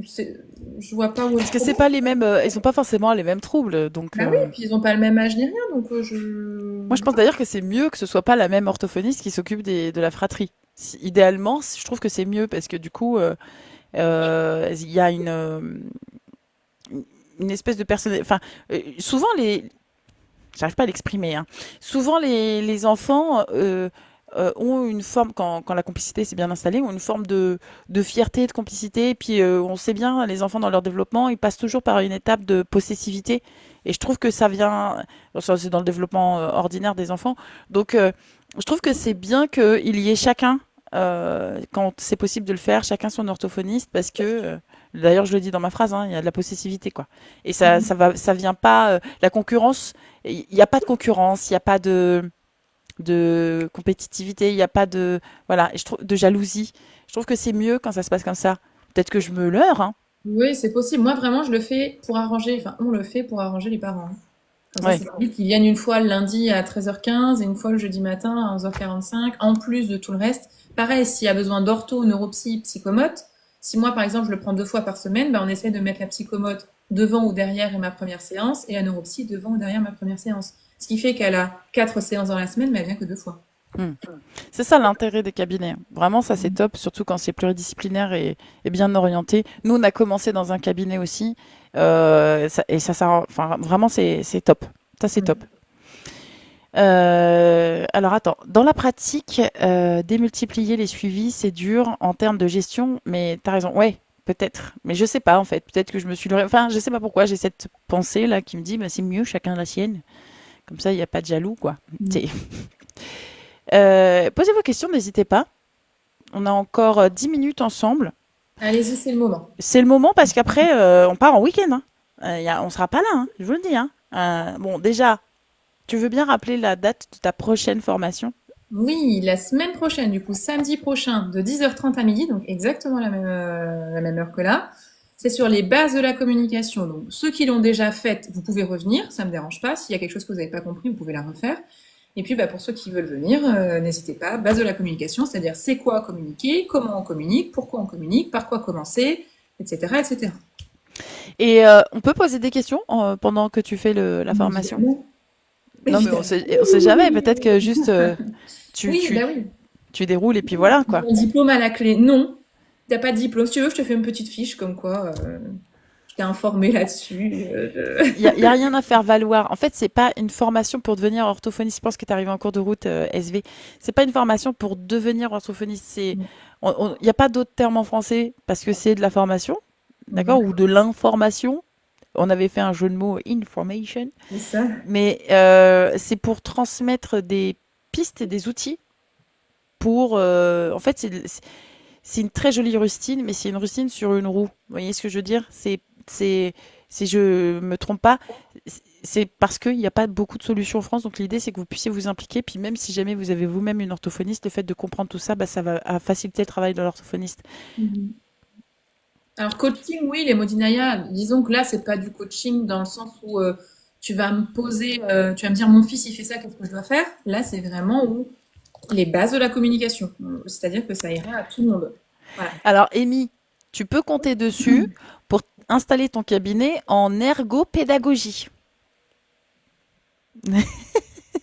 c'est- je vois pas où est le Parce que c'est problème. pas les mêmes, ils ont pas forcément les mêmes troubles. Donc, Bah oui, puis ils ont pas le même âge ni rien, donc moi, je pense d'ailleurs que c'est mieux que ce soit pas la même orthophoniste qui s'occupe de la fratrie. Idéalement, je trouve que c'est mieux parce que du coup, il y a une espèce de personne. Enfin, souvent j'arrive pas à l'exprimer, hein. Souvent les enfants ont une forme, quand la complicité s'est bien installée, ont une forme de fierté, de complicité. Et puis on sait bien, les enfants dans leur développement, ils passent toujours par une étape de possessivité. Et je trouve que ça vient, ça, c'est dans le développement ordinaire des enfants. Donc je trouve que c'est bien qu'il y ait chacun, quand c'est possible de le faire, chacun son orthophoniste, parce que d'ailleurs je le dis dans ma phrase, hein, il y a de la possessivité quoi. Et ça vient pas la concurrence. Il n'y a pas de concurrence, il n'y a pas de compétitivité, il n'y a pas de voilà, et je trouve de jalousie. Je trouve que c'est mieux quand ça se passe comme ça. Peut-être que je me leurre, hein. oui, c'est possible. Moi, vraiment, je le fais pour arranger, enfin, on le fait pour arranger les parents. Comme ça, Ouais. c'est vite qu'ils viennent une fois le lundi à 13h15 et une fois le jeudi matin à 11h45, en plus de tout le reste. Pareil, s'il y a besoin d'ortho, neuropsy, psychomote, si moi, par exemple, je le prends 2 fois par semaine, ben, on essaie de mettre la psychomote devant ou derrière ma première séance et la neuropsy devant ou derrière ma première séance. Ce qui fait qu'elle a 4 séances dans la semaine, mais elle vient que 2 fois. Hmm. C'est ça l'intérêt des cabinets. Vraiment, ça c'est top, surtout quand c'est pluridisciplinaire et bien orienté. Nous, on a commencé dans un cabinet aussi, enfin, vraiment, c'est top. Ça, c'est top. Alors attends, dans la pratique, démultiplier les suivis, c'est dur en termes de gestion, mais t'as raison, ouais, peut-être, mais je sais pas en fait, peut-être que je me suis leurrée. Enfin, je sais pas pourquoi j'ai cette pensée là qui me dit, bah, c'est mieux chacun la sienne, comme ça il n'y a pas de jaloux quoi. Mm. C'est- Posez vos questions, n'hésitez pas. On a encore 10 minutes ensemble. Allez-y, c'est le moment. C'est le moment parce qu'après on part en week-end. Hein. On sera pas là, hein, je vous le dis. Hein. Bon, déjà, tu veux bien rappeler la date de ta prochaine formation? Oui, la semaine prochaine, du coup, samedi prochain, de 10h30 à midi, donc exactement la même heure que là. C'est sur les bases de la communication. Donc, ceux qui l'ont déjà faite, vous pouvez revenir, ça me dérange pas. S'il y a quelque chose que vous n'avez pas compris, vous pouvez la refaire. Et puis, bah, pour ceux qui veulent venir, n'hésitez pas. Base de la communication, c'est-à-dire c'est quoi communiquer, comment on communique, pourquoi on communique, par quoi commencer, etc., etc. Et on peut poser des questions pendant que tu fais la formation? Évidemment. Non, mais Évidemment. on sait jamais. Peut-être que juste tu, Oui, tu, bah oui. tu déroules et puis voilà quoi. Un diplôme à la clé. Non, t'as pas de diplôme. Si tu veux, je te fais une petite fiche comme quoi je t'ai informé là-dessus. Y a rien à faire valoir. En fait, c'est pas une formation pour devenir orthophoniste. Je pense que tu arrivé en cours de route SV. C'est pas une formation pour devenir orthophoniste. Y a pas d'autre terme en français parce que c'est de la formation, d'accord, ou de l'information. On avait fait un jeu de mots information, C'est ça. mais c'est pour transmettre des pistes et des outils pour. En fait, c'est une très jolie rustine, mais c'est une rustine sur une roue. Vous voyez ce que je veux dire? C'est, si je me trompe pas, c'est parce qu'il n'y a pas beaucoup de solutions en France. Donc l'idée, c'est que vous puissiez vous impliquer. Puis même si jamais vous avez vous-même une orthophoniste, le fait de comprendre tout ça, bah, ça va faciliter le travail de l'orthophoniste. Mhm. Alors, coaching, oui, les Modinaya, disons que là, c'est pas du coaching dans le sens où tu vas me poser, tu vas me dire, mon fils, il fait ça, qu'est-ce que je dois faire? Là, c'est vraiment où les bases de la communication. C'est-à-dire que ça ira à tout le monde. Voilà. Alors, Amy, tu peux compter dessus pour installer ton cabinet en ergopédagogie.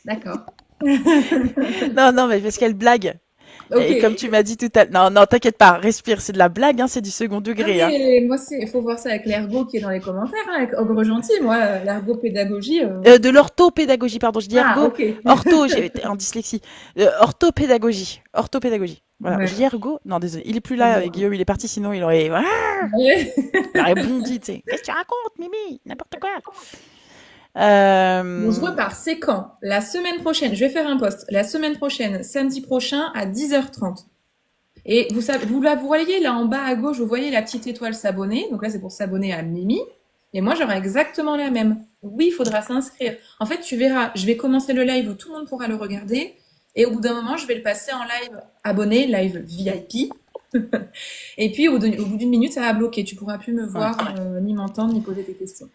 D'accord. Non, non, mais parce qu'elle blague. Ok. Et comme tu m'as dit tout à l'heure, non, non, t'inquiète pas, respire, c'est de la blague, hein, c'est du second Ah, degré, hein. mais moi, il faut voir ça avec l'ergo qui est dans les commentaires, hein, avec Ogre Gentil. Moi, l'ergopédagogie. De l'orthopédagogie, pardon, je dis Ah, ergo, ok. ortho, j'ai été en dyslexie. Orthopédagogie, orthopédagogie. Voilà, je dis Ouais. ergo. Non, désolé, il est plus là, Guillaume, il est parti, sinon Ouais. il aurait bondi, tu sais. Qu'est-ce que tu racontes, Mimi? N'importe quoi. Bon, je Euh, repars. C'est quand? La semaine prochaine. Je vais faire un post. La semaine prochaine, samedi prochain à 10h30. Et vous savez, vous voyez là en bas à gauche, vous voyez la petite étoile s'abonner. Donc là, c'est pour s'abonner à Mimi. Et moi, j'aurai exactement la même. Oui, il faudra s'inscrire. En fait, tu verras, je vais commencer le live où tout le monde pourra le regarder. Et au bout d'un moment, je vais le passer en live abonné, live VIP. Et puis, au bout d'une minute, ça va bloquer. Tu pourras plus me ouais. voir, ni m'entendre, ni poser tes questions.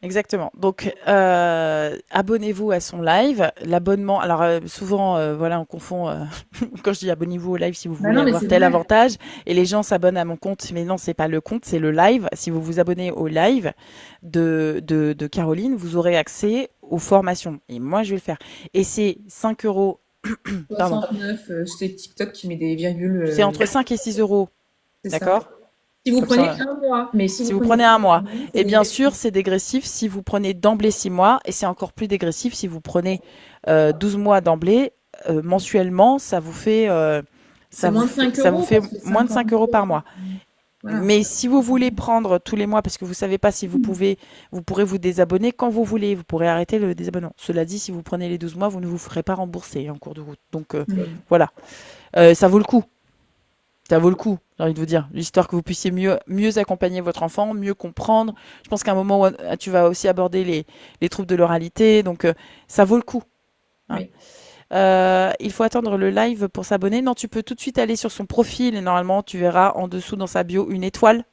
Exactement. Donc, abonnez-vous à son live. L'abonnement, alors souvent, voilà, on confond, quand je dis abonnez-vous au live si vous Bah voulez non, mais avoir c'est tel vrai. avantage, et les gens s'abonnent à mon compte, mais non, c'est pas le compte, c'est le live. Si vous vous abonnez au live de Caroline, vous aurez accès aux formations. Et moi, je vais le faire. Et c'est 5 euros, pardon, 69, c'est TikTok qui met des virgules. c'est entre 5 et 6 euros, C'est ça. d'accord? Si vous Comme prenez ça. un mois, mais si Si vous vous prenez prenez un plusieurs mois. mois, c'est Et bien dégressif. sûr, c'est dégressif si vous prenez d'emblée 6 mois, et c'est encore plus dégressif si vous prenez 12 mois d'emblée. Mensuellement, C'est moins de 5 ça vous euros fait parce que moins de 5 euros 50 euros. par mois. Voilà. Mais si vous voulez prendre tous les mois, parce que vous savez pas si vous pouvez, vous pourrez vous désabonner quand vous voulez. Vous pourrez arrêter le désabonnement. Cela dit, si vous prenez les 12 mois, vous ne vous ferez pas rembourser en cours de route. Donc Mm. voilà. Ça vaut le coup. Ça vaut le coup, j'ai envie de vous dire, l'histoire que vous puissiez mieux accompagner votre enfant, mieux comprendre. Je pense qu'à un moment où tu vas aussi aborder les troubles de l'oralité, donc ça vaut le coup, hein. Oui, Il faut attendre le live pour s'abonner. Non, tu peux tout de suite aller sur son profil et normalement tu verras en dessous dans sa bio une étoile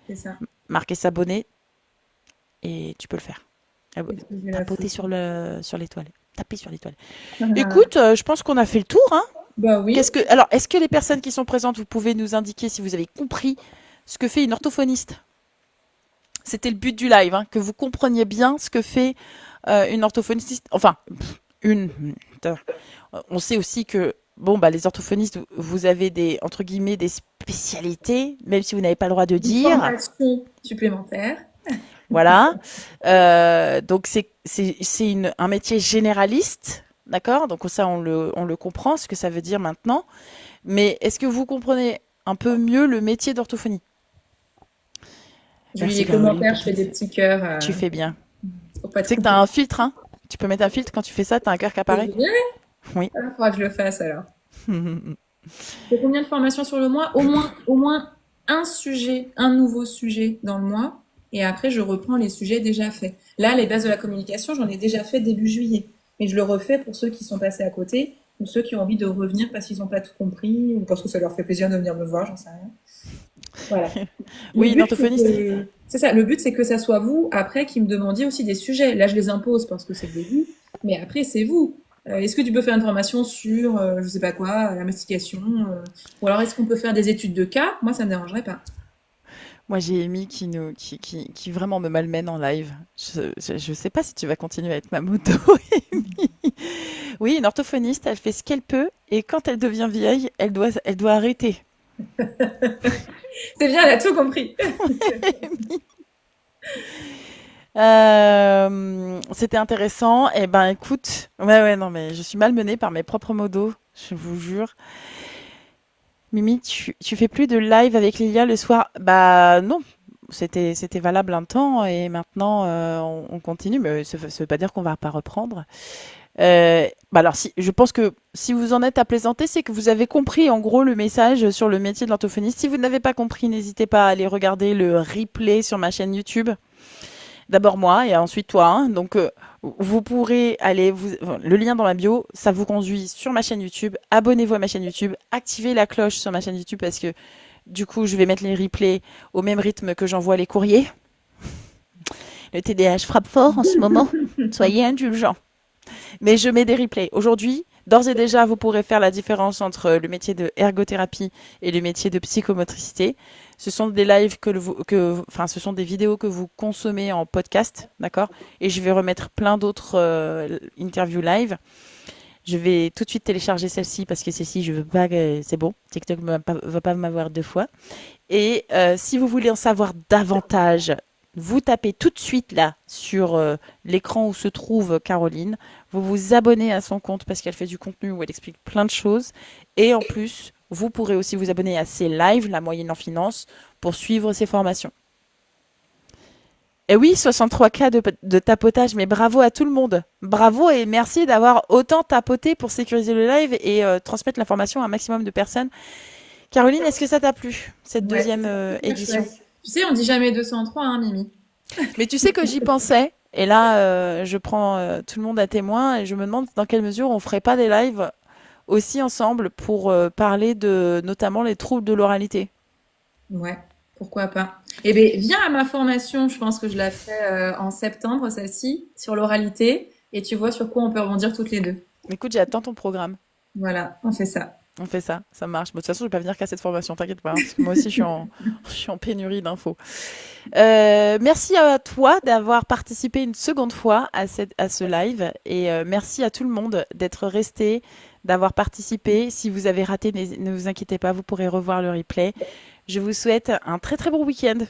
c'est ça. marquée s'abonner et tu peux le faire. Est-ce que j'ai la Tapoter photo? sur l'étoile. Taper sur l'étoile. Ah. Écoute, je pense qu'on a fait le tour, hein. Bah oui. Alors, est-ce que les personnes qui sont présentes, vous pouvez nous indiquer si vous avez compris ce que fait une orthophoniste? C'était le but du live, hein, que vous compreniez bien ce que fait une orthophoniste. Enfin, une. On sait aussi que bon, bah, les orthophonistes, vous avez des entre guillemets des spécialités, même si vous n'avez pas le droit de Une dire. formation supplémentaire. Voilà. Donc un métier généraliste, d'accord? Donc ça, on le comprend, ce que ça veut dire maintenant. Mais est-ce que vous comprenez un peu mieux le métier d'orthophonie? Je lis Merci les Caroline commentaires, pour je fais toutes des ces... petits cœurs Tu fais bien. pour pas Tu te sais que tu as couper. un filtre, hein? Tu peux mettre un filtre quand tu fais ça, tu as un cœur qui C'est apparaît? vrai? Oui. Il faudra que je le fasse alors. C'est combien de formations sur le mois? Au moins un sujet, un nouveau sujet dans le mois. Et après, je reprends les sujets déjà faits. Là, les bases de la communication, j'en ai déjà fait début juillet. Mais je le refais pour ceux qui sont passés à côté ou ceux qui ont envie de revenir parce qu'ils n'ont pas tout compris ou parce que ça leur fait plaisir de venir me voir, j'en sais rien. Voilà. Le Oui, une but, c'est orthophoniste. que, c'est ça. Le but, c'est que ça soit vous, après, qui me demandiez aussi des sujets. Là, je les impose parce que c'est le début. Mais après, c'est vous. Est-ce que tu peux faire une formation sur, je sais pas quoi, la mastication, ou alors est-ce qu'on peut faire des études de cas? Moi, ça me dérangerait pas. Moi, j'ai Amy qui vraiment me malmène en live. Je sais pas si tu vas continuer à être ma moto, Amy. Oui, une orthophoniste, elle fait ce qu'elle peut et quand elle devient vieille, elle doit arrêter. C'est bien, elle a tout compris. C'était intéressant. Eh ben, écoute, ouais, non, mais je suis malmenée par mes propres modos, je vous jure. Mimi, tu fais plus de live avec Lilia le soir? Bah non, c'était valable un temps et maintenant on continue, mais ça veut pas dire qu'on va pas reprendre. Bah alors si, je pense que si vous en êtes à plaisanter, c'est que vous avez compris en gros le message sur le métier de l'orthophoniste. Si vous n'avez pas compris, n'hésitez pas à aller regarder le replay sur ma chaîne YouTube. D'abord moi et ensuite toi, hein. Donc, vous pourrez aller, le lien dans la bio, ça vous conduit sur ma chaîne YouTube. Abonnez-vous à ma chaîne YouTube, activez la cloche sur ma chaîne YouTube parce que du coup, je vais mettre les replays au même rythme que j'envoie les courriers. Le TDAH frappe fort en ce moment. Soyez indulgents. Mais je mets des replays. Aujourd'hui, d'ores et déjà, vous pourrez faire la différence entre le métier de ergothérapie et le métier de psychomotricité. Ce sont des lives enfin, ce sont des vidéos que vous consommez en podcast, d'accord? Et je vais remettre plein d'autres interviews live. Je vais tout de suite télécharger celle-ci parce que celle-ci, je veux pas que c'est bon. TikTok ne va pas m'avoir deux fois. Et si vous voulez en savoir davantage, vous tapez tout de suite là sur l'écran où se trouve Caroline. Vous vous abonnez à son compte parce qu'elle fait du contenu où elle explique plein de choses. Et en plus, vous pourrez aussi vous abonner à ses lives, la moyenne en finance, pour suivre ses formations. Et oui, 63K de tapotage, mais bravo à tout le monde. Bravo et merci d'avoir autant tapoté pour sécuriser le live et transmettre l'information à un maximum de personnes. Caroline, est-ce que ça t'a plu, cette Ouais, deuxième c'était super édition? chouette. Tu sais, on dit jamais 203, hein, Mimi. Mais tu sais que j'y pensais, et là, je prends tout le monde à témoin, et je me demande dans quelle mesure on ferait pas des lives aussi ensemble pour parler de notamment les troubles de l'oralité. Ouais, pourquoi pas. Eh bien, viens à ma formation, je pense que je la fais en septembre, celle-ci, sur l'oralité, et tu vois sur quoi on peut rebondir toutes les deux. Écoute, j'attends ton programme. Voilà, on fait ça. On fait ça, ça marche. Bon, de toute façon, je vais pas venir qu'à cette formation, t'inquiète pas, hein, parce que moi aussi, je suis en pénurie d'infos. Merci à toi d'avoir participé une seconde fois à ce live et merci à tout le monde d'être resté, d'avoir participé. Si vous avez raté, ne vous inquiétez pas, vous pourrez revoir le replay. Je vous souhaite un très très bon week-end.